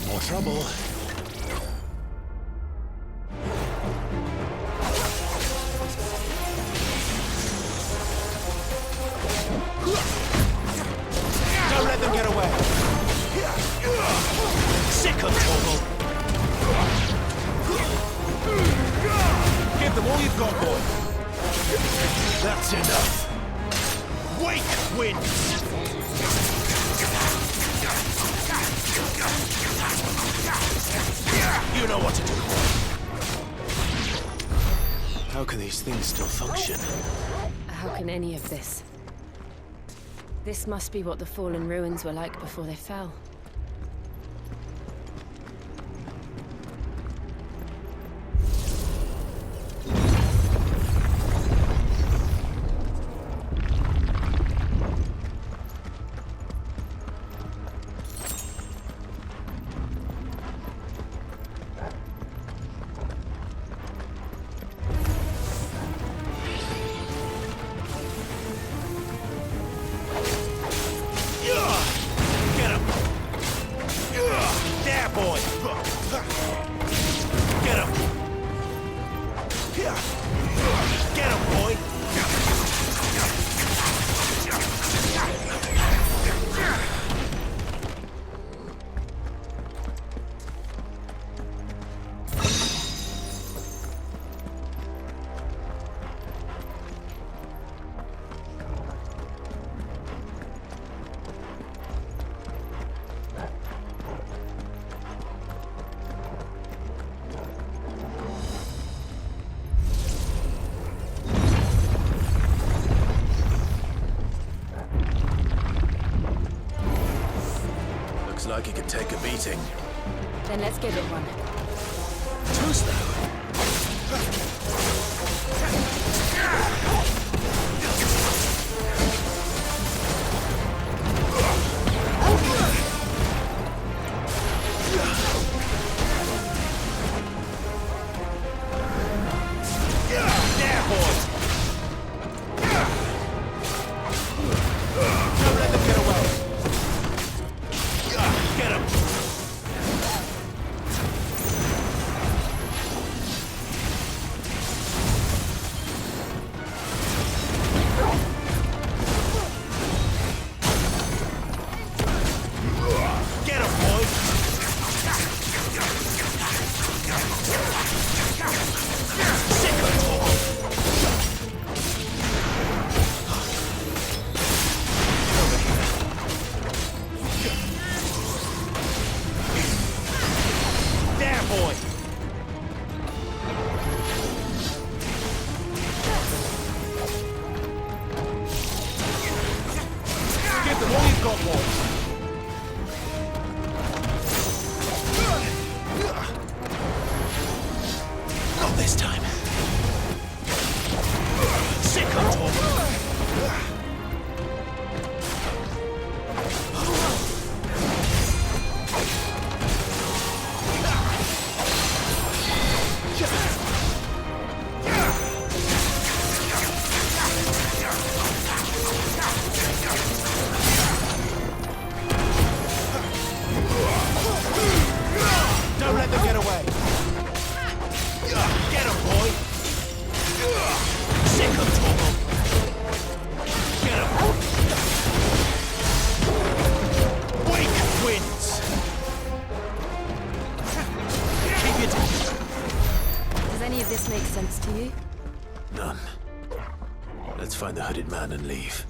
More trouble. Don't let them get away. Second toggle. Give them all you've got, boy. That's enough. Wake wins. You know what to do. How can these things still function? How can any of this? This must be what the fallen ruins were like before they fell. Like it could take a beating. Then let's give it one. Too slow. There, boys. Don't let them get away. Get him! time. Sick of talk. Don't let them get away. Get him, boy. Sick of talk. Get him. Wake wins. Keep it. Does any of this make sense to you? None. Let's find the hooded man and leave.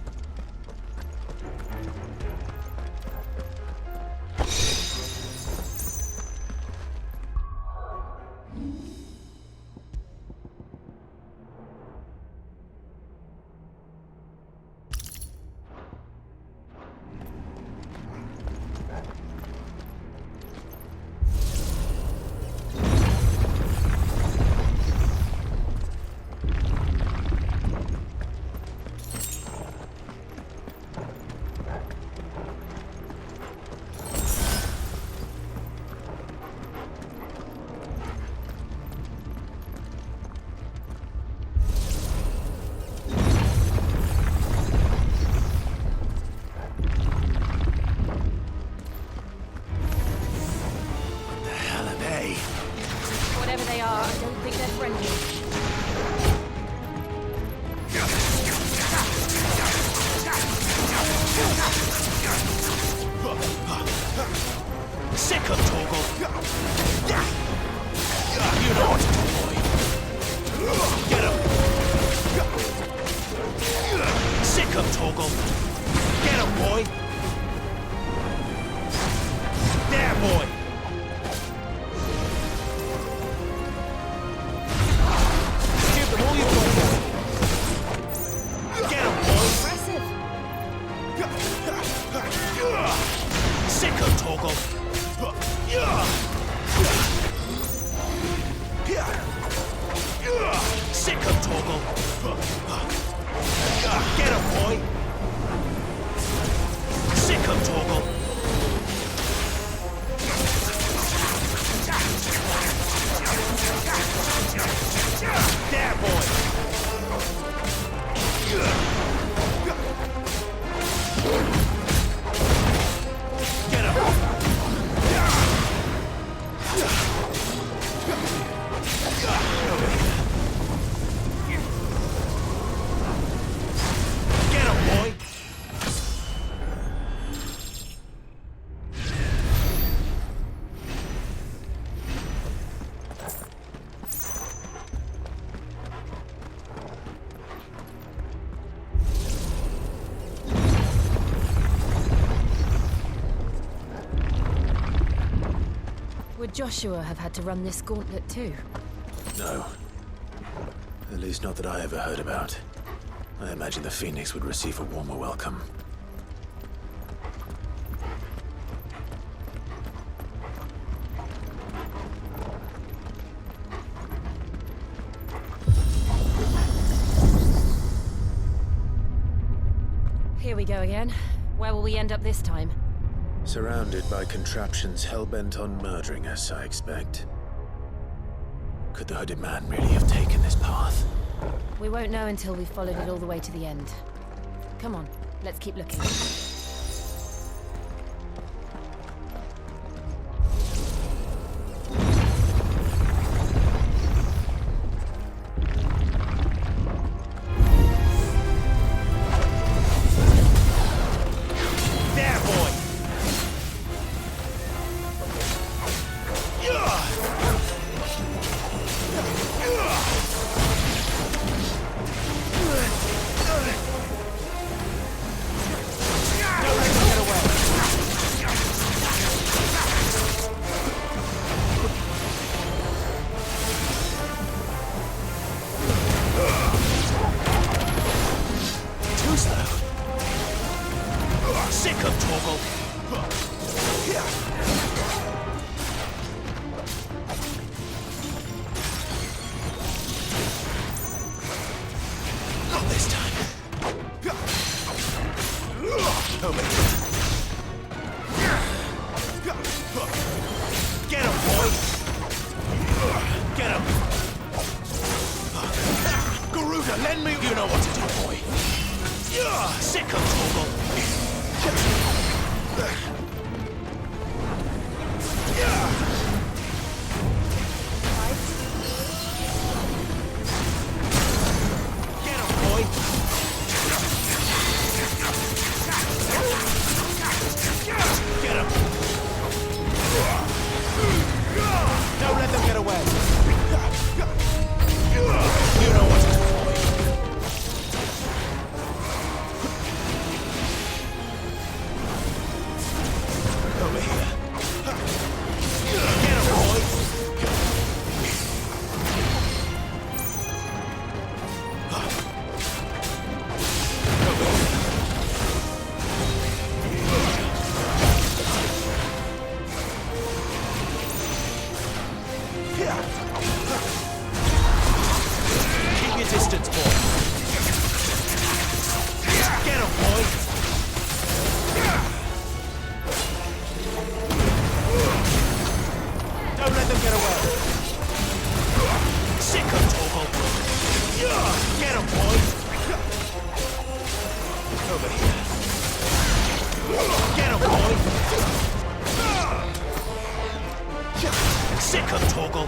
Whatever they are, I don't think they're friendly. Sick of Toggle. You know what to do, boy. Get him. Sick of Toggle. Get him, boy. There, boy. Give them all you've got. Get him, boy. Impressive. Sick of Toggle. Sick of Toggle. Get him, boy. Sick of Toggle. There, boy. Get him. Get him, boy. Would Joshua have had to run this gauntlet too? No. At least not that I ever heard about. I imagine the Phoenix would receive a warmer welcome. Here we go again. Where will we end up this time? Surrounded by contraptions hell-bent on murdering us, I expect. Could the hooded man really have taken this path? We won't know until we've followed it all the way to the end. Come on, let's keep looking. There, boy! Lend me... You know what to do, boy. Sick of trouble. Get him, boy. Get him. Don't let them get away. You know what to do, boy. Over here. Get him, boy. Keep your distance, boy. Get him, boy. Don't let them get away. Sick of trouble. Get him, boy. Over here. Get him, boy. Sick of Torgal.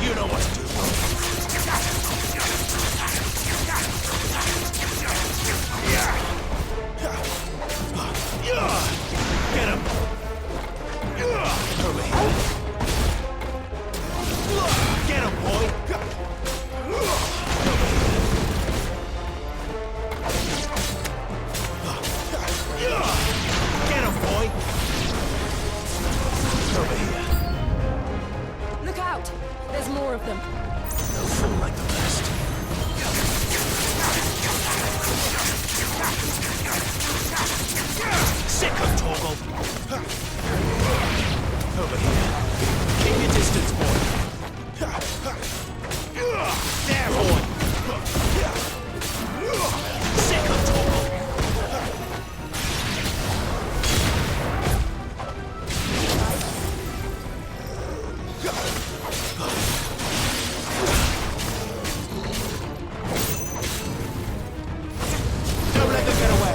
You know what to do. Get him. Over here. Get him, boy. Get him, boy. Over here. Look out! There's more of them. No fool like the best. Sick of Torgal. Over here. Keep your distance, boy. There, boy. Sick of Torgal. Don't let them get away.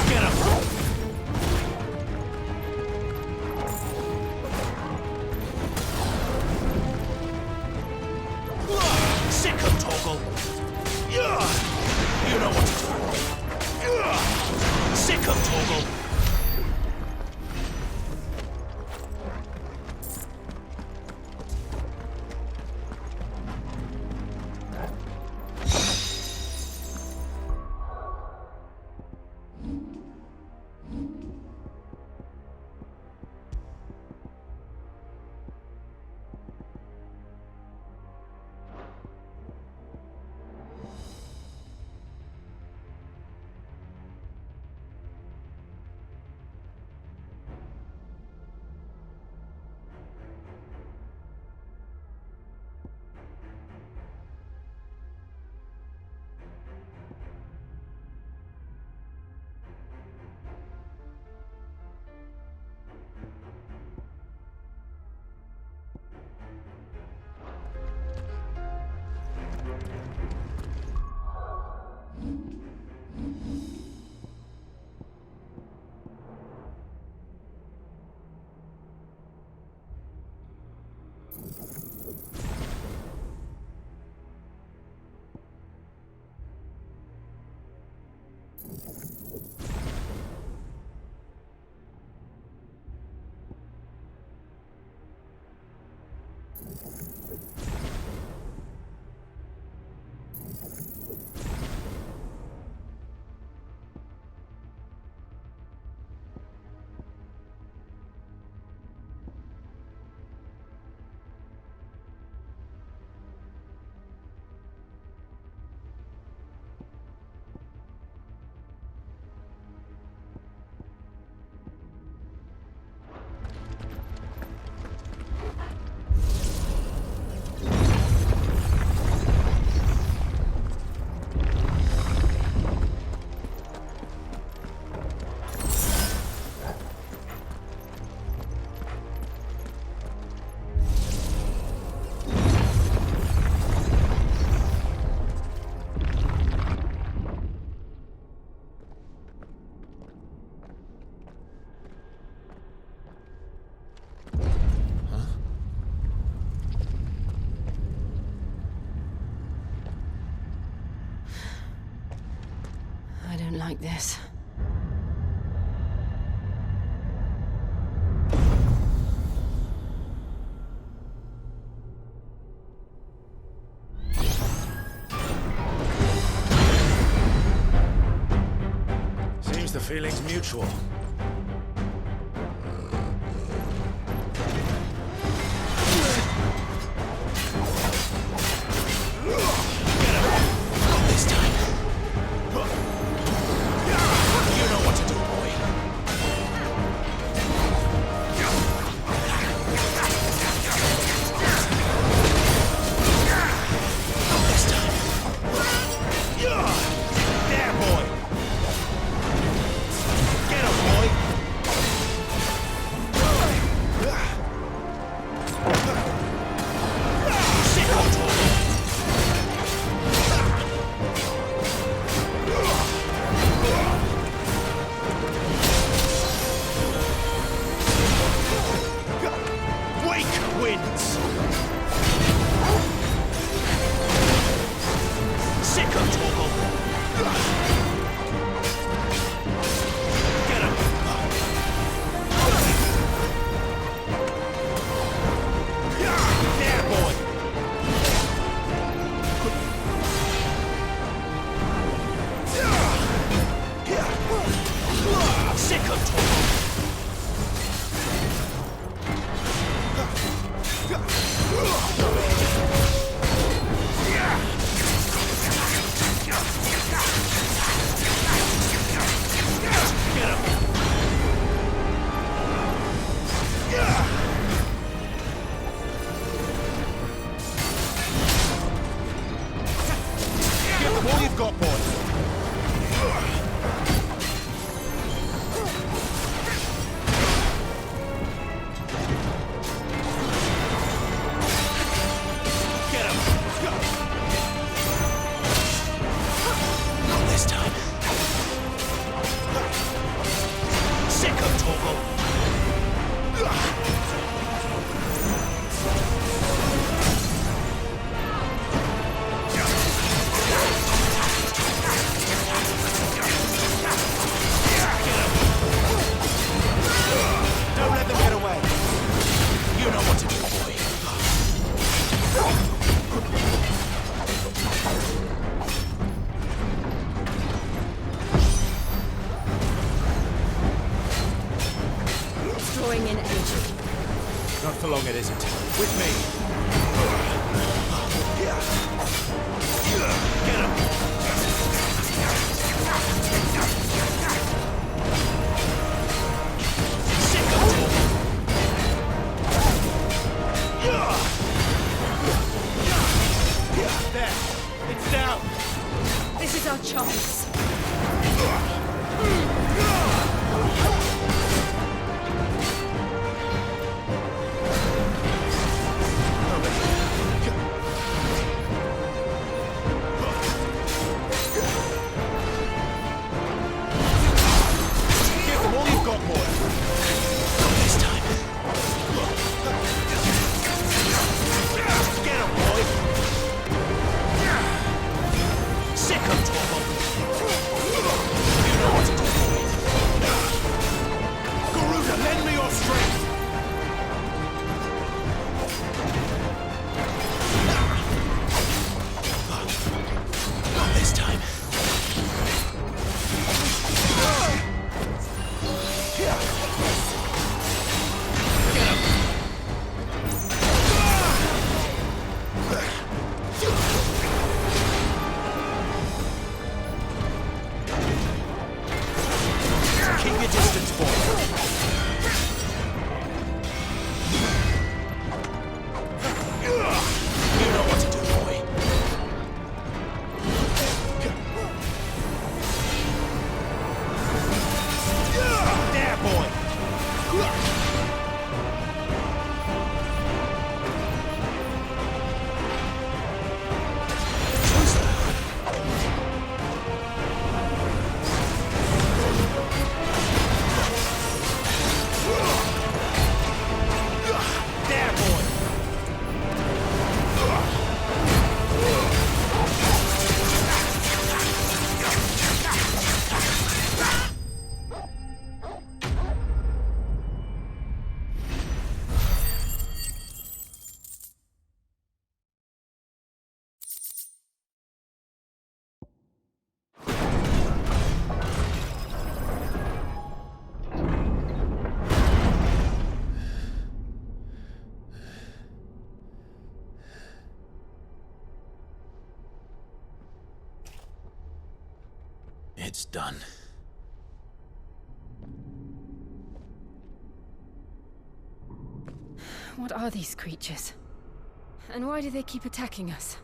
Get him. don't like this. Seems the feeling's mutual. Not for long it isn't. With me. Get him! There. It's down. This is our chance. You know It's done. What are these creatures? And why do they keep attacking us?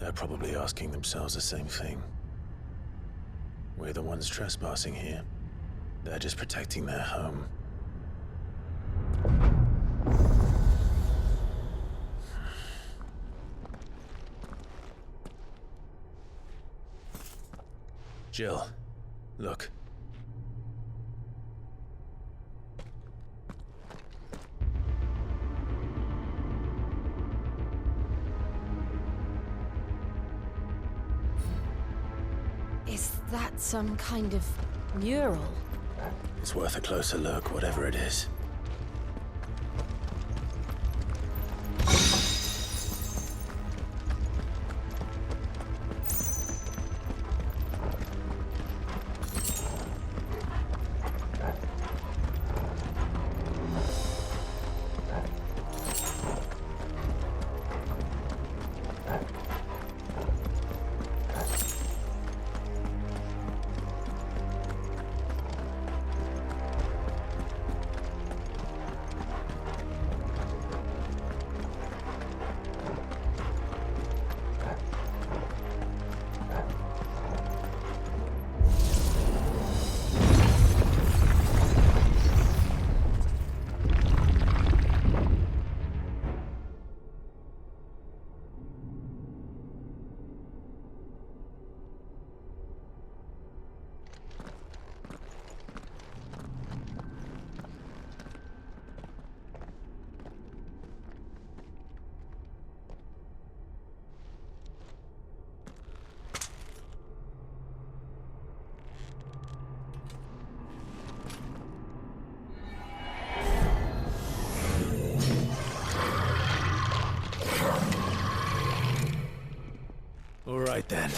They're probably asking themselves the same thing. We're the ones trespassing here. They're just protecting their home. Jill, look. Is that some kind of mural? It's worth a closer look, whatever it is. All right then.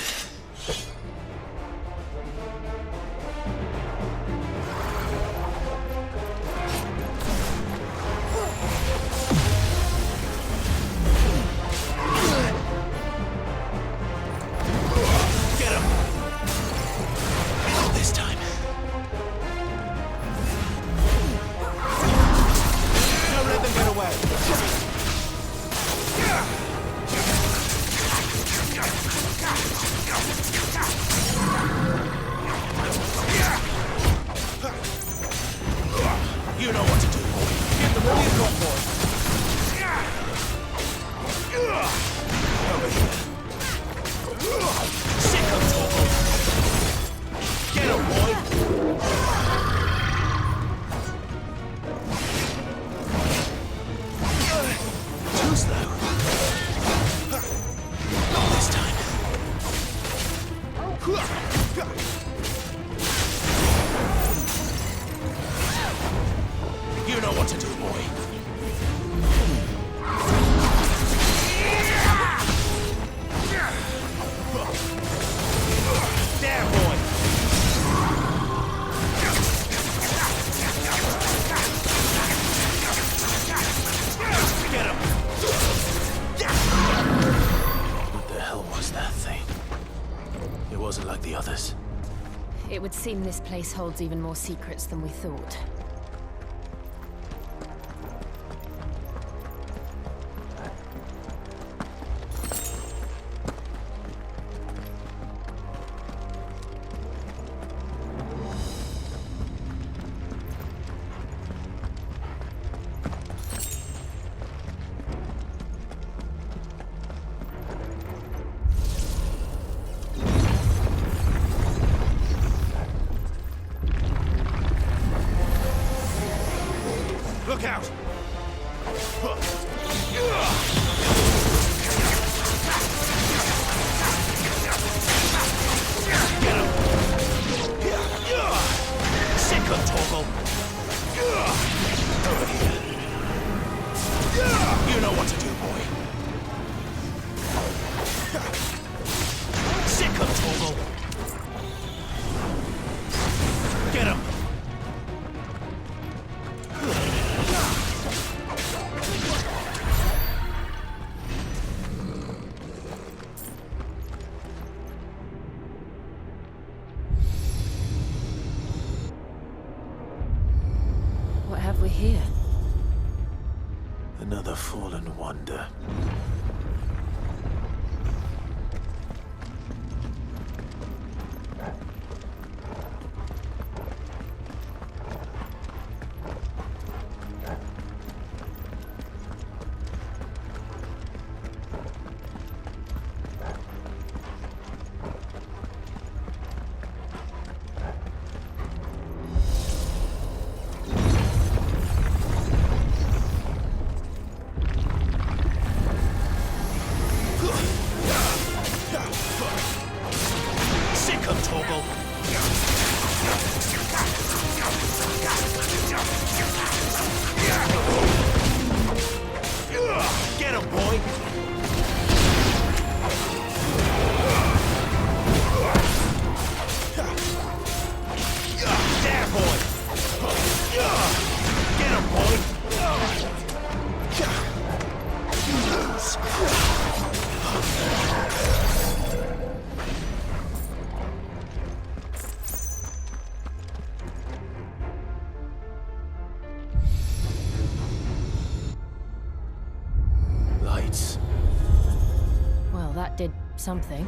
Get him! Not this time. Don't let them get away. You know what to do. Get the money and drop boy. Over here. Sick of talking. Get him, boy. Too slow. Not this time. You know what to do, boy. There, boy. Get him. What the hell was that thing? It wasn't like the others. It would seem this place holds even more secrets than we thought. Look out! Get him! Sick of Toggle! Over here. You know what to do, boy. Sick of Toggle! Get him! we're here. Another fallen wonder. Get him, boy! There, boy! Get him, boy! Lights. Well, that did something.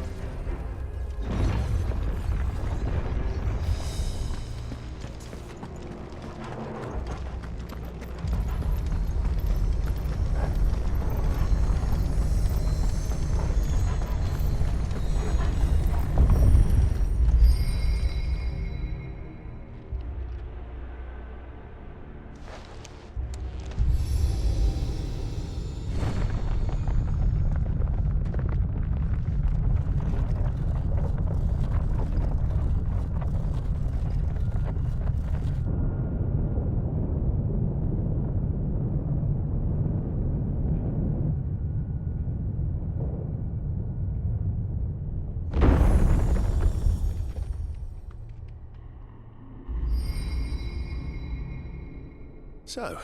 So,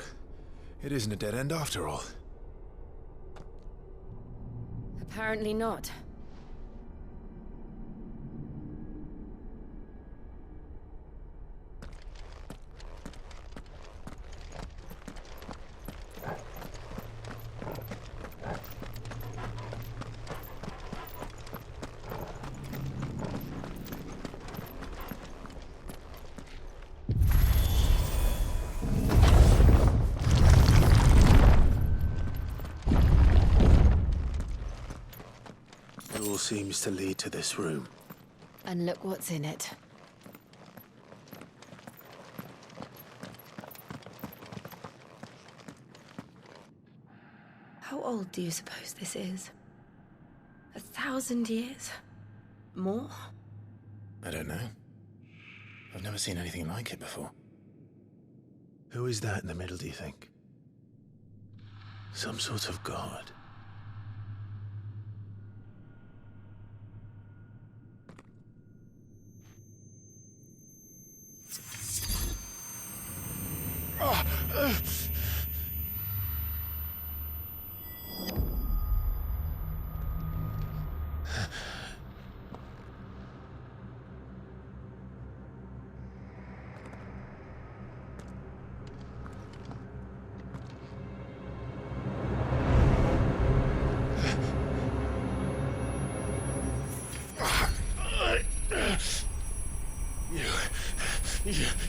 it isn't a dead end after all. Apparently not. It all seems to lead to this room. And look what's in it. How old do you suppose this is? 1,000 years? More? I don't know. I've never seen anything like it before. Who is that in the middle, do you think? Some sort of god.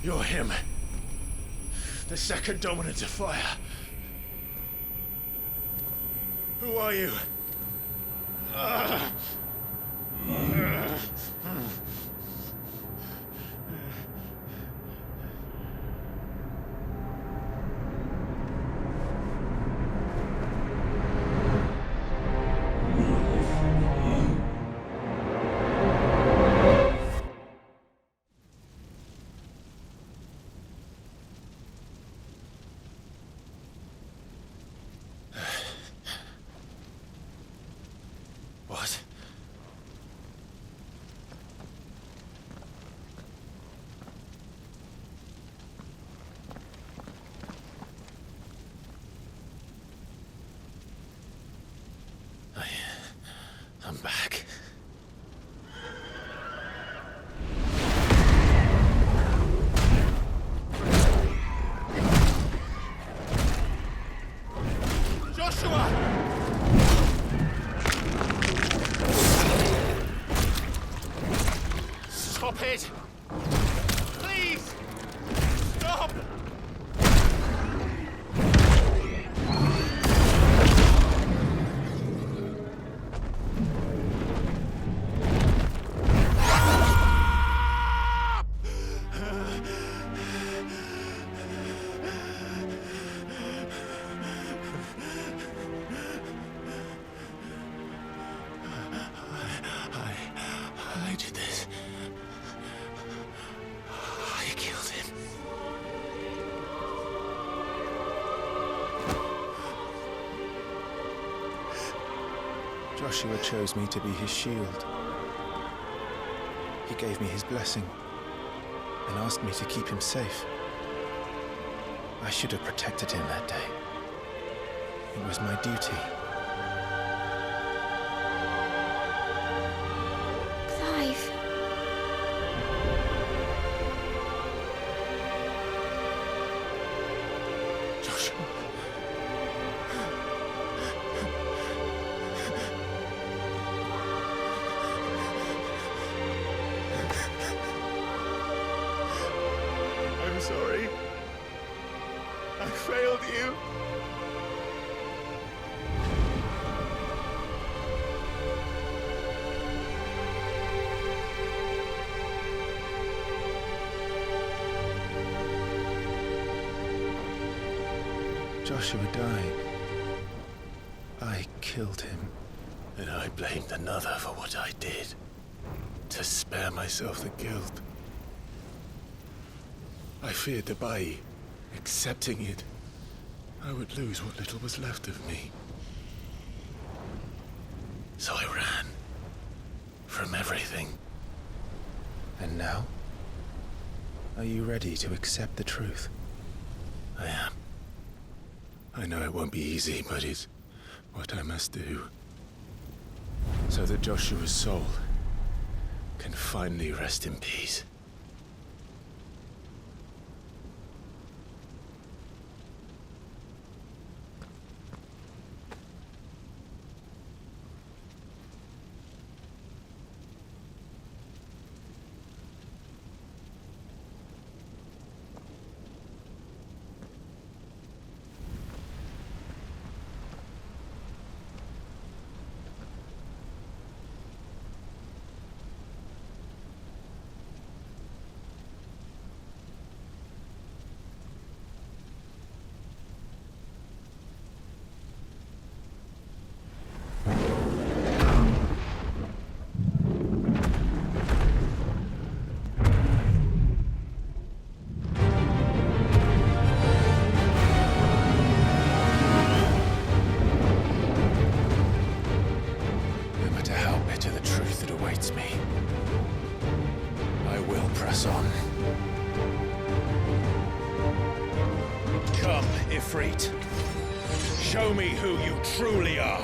You're him. The second dominant of fire. Who are you? it! Please! Stop! I did this. I killed him. Joshua chose me to be his shield. He gave me his blessing and asked me to keep him safe. I should have protected him that day. It was my duty. Clive. Joshua. I'm sorry. I failed you. Joshua died. I killed him. And I blamed another for what I did. To spare myself the guilt. I feared that by accepting it, I would lose what little was left of me. So I ran. From everything. And now? Are you ready to accept the truth? I am. I know it won't be easy, but it's what I must do. So that Joshua's soul can finally rest in peace. Come, Ifrit. Show me who you truly are.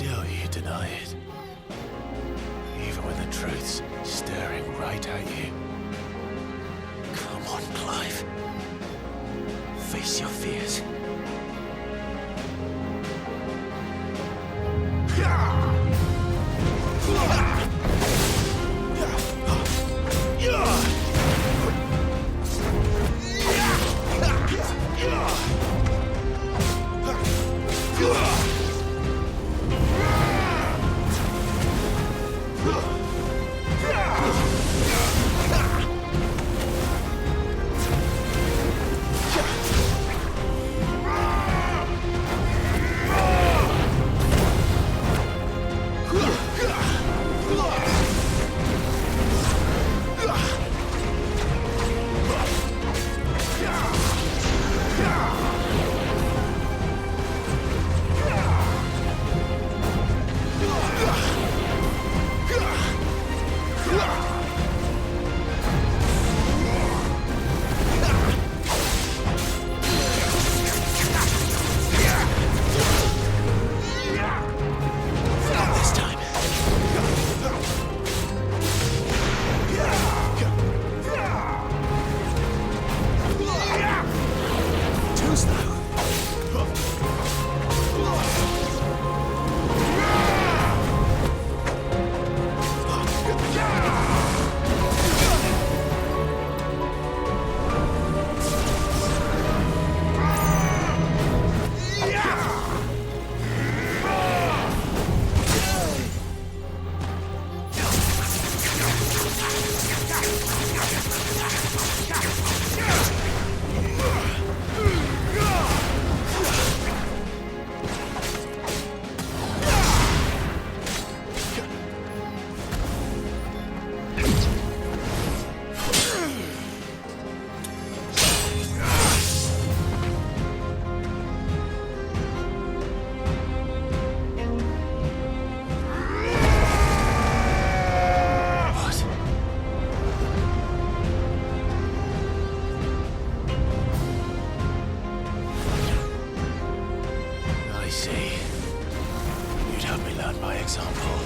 Still you deny it. Even when the truth's staring right at you. Come on, Clive. Face your fears. see. You'd have me learn by example.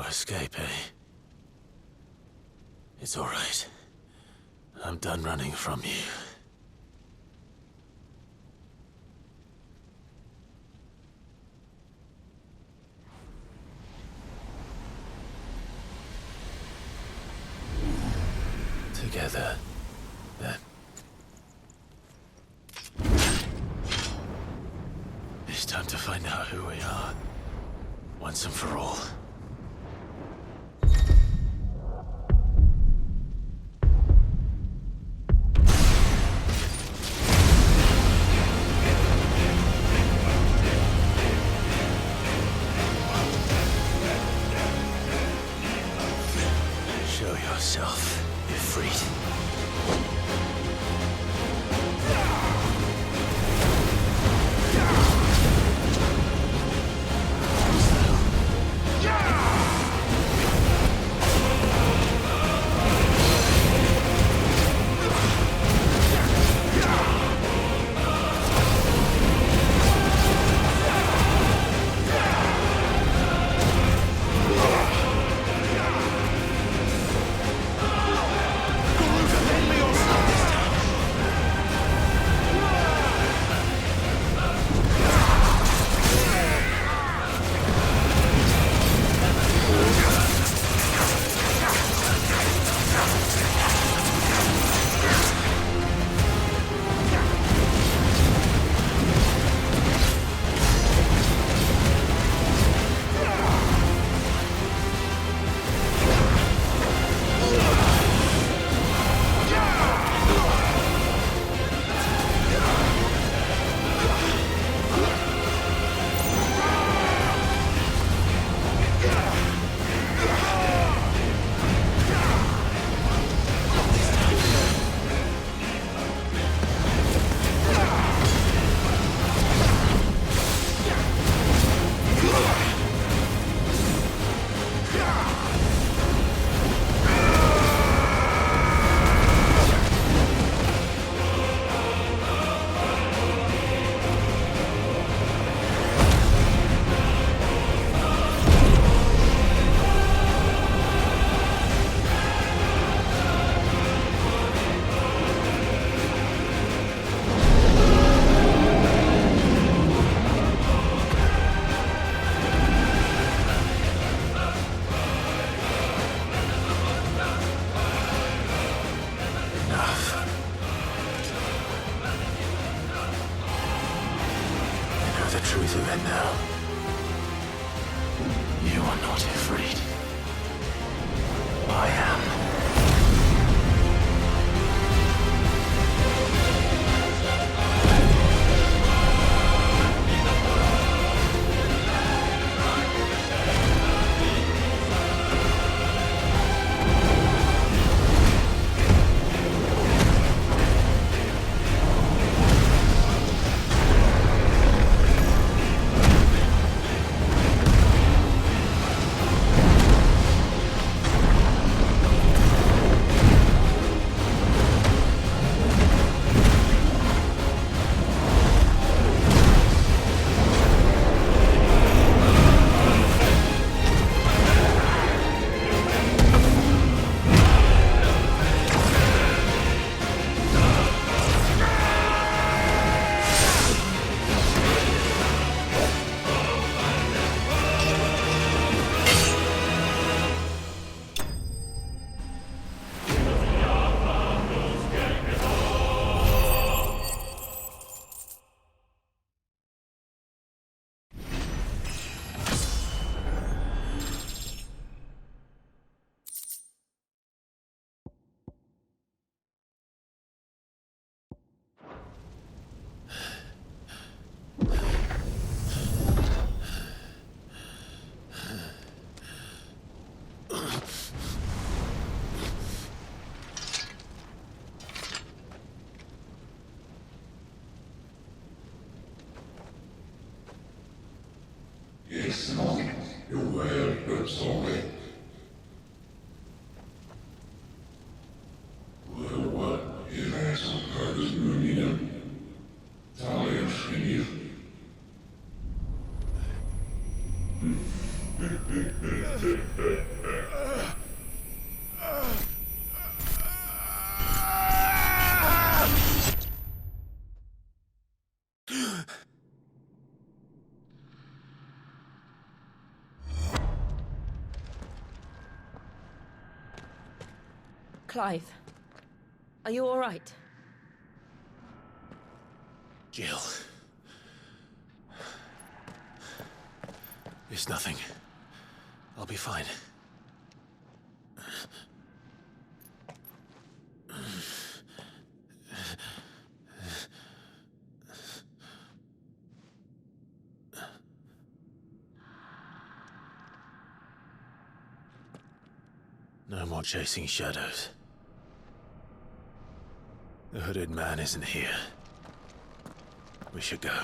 Escape, eh? It's all right. I'm done running from you. Together, then. Time to find out who we are, once and for all. Show yourself, Ifrit. Clive, are you all right? Jill. It's nothing. I'll be fine. No more chasing shadows. The hooded man isn't here. We should go.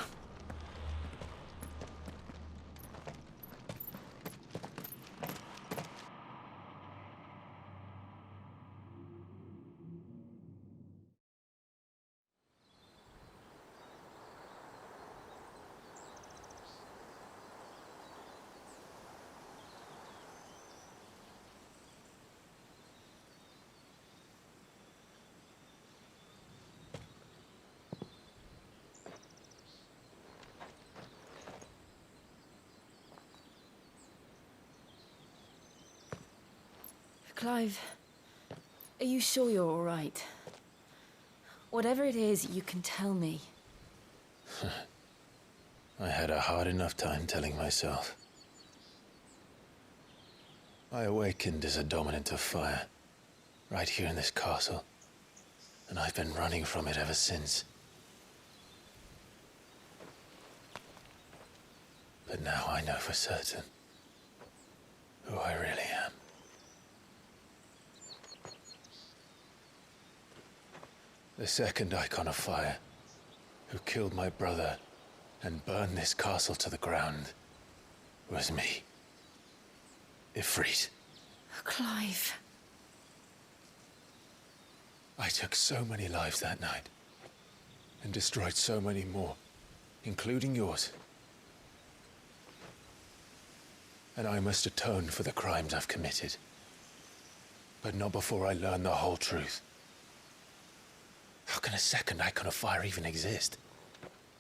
Clive, are you sure you're all right? Whatever it is, you can tell me. I had a hard enough time telling myself. I awakened as a dominant of fire, right here in this castle, and I've been running from it ever since. But now I know for certain who I really am. The second icon of fire, who killed my brother and burned this castle to the ground, was me. Ifrit. Clive. I took so many lives that night, and destroyed so many more, including yours. And I must atone for the crimes I've committed. But not before I learn the whole truth. How can a second icon of fire even exist?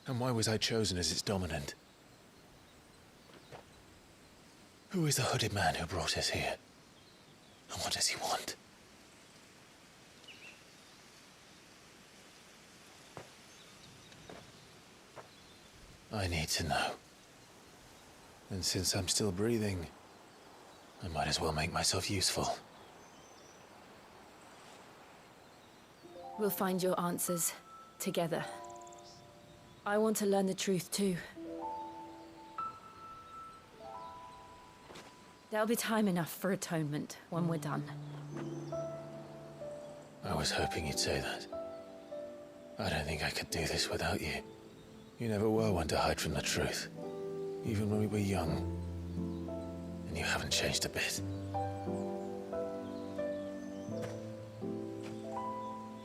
And why was I chosen as its dominant? Who is the hooded man who brought us here? And what does he want? I need to know. And since I'm still breathing, I might as well make myself useful. We'll find your answers together. I want to learn the truth too. There'll be time enough for atonement when we're done. I was hoping you'd say that. I don't think I could do this without you. You never were one to hide from the truth, even when we were young. And you haven't changed a bit.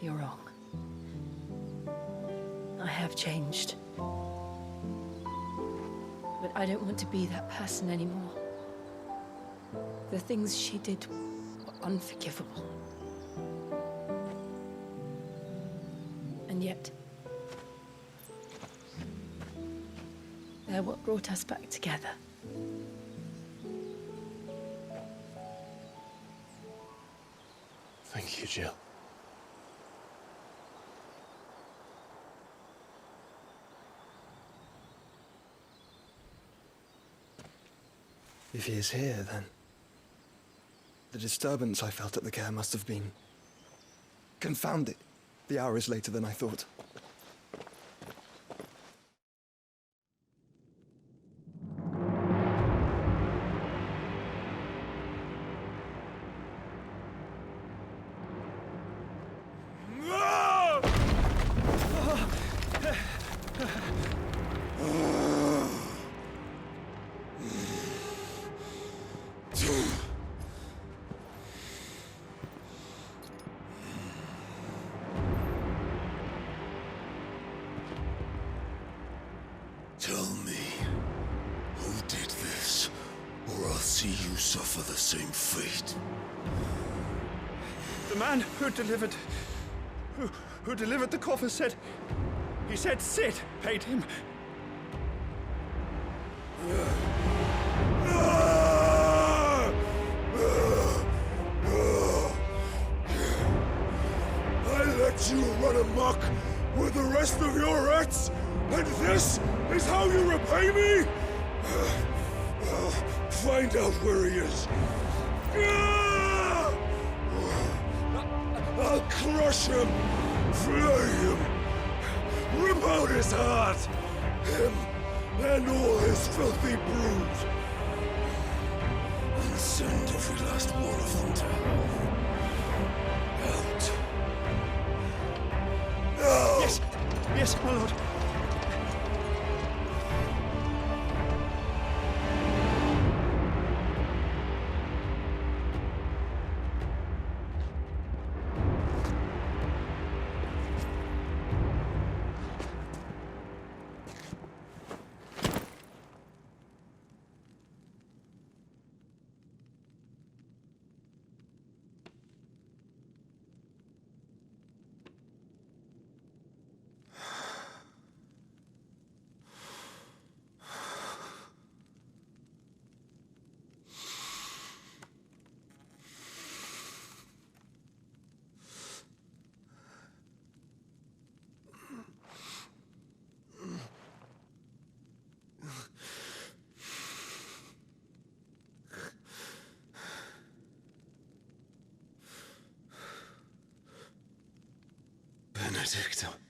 You're wrong. I have changed. But I don't want to be that person anymore. The things she did were unforgivable. And yet, they're what brought us back together. Thank you, Jill. If he is here, then the disturbance I felt at the care must have been confounded. The hour is later than I thought. Tell me, who did this, or I'll see you suffer the same fate. The man who delivered the coffer said, he said Sid paid him. I let you run amok with the rest of your rats, and this is how you repay me? I'll find out where he is. I'll crush him, flay him, rip out his heart, him and all his filthy brood, and send every last one of them to hell. Out. Now! Yes! Yes, my lord. Benedictum.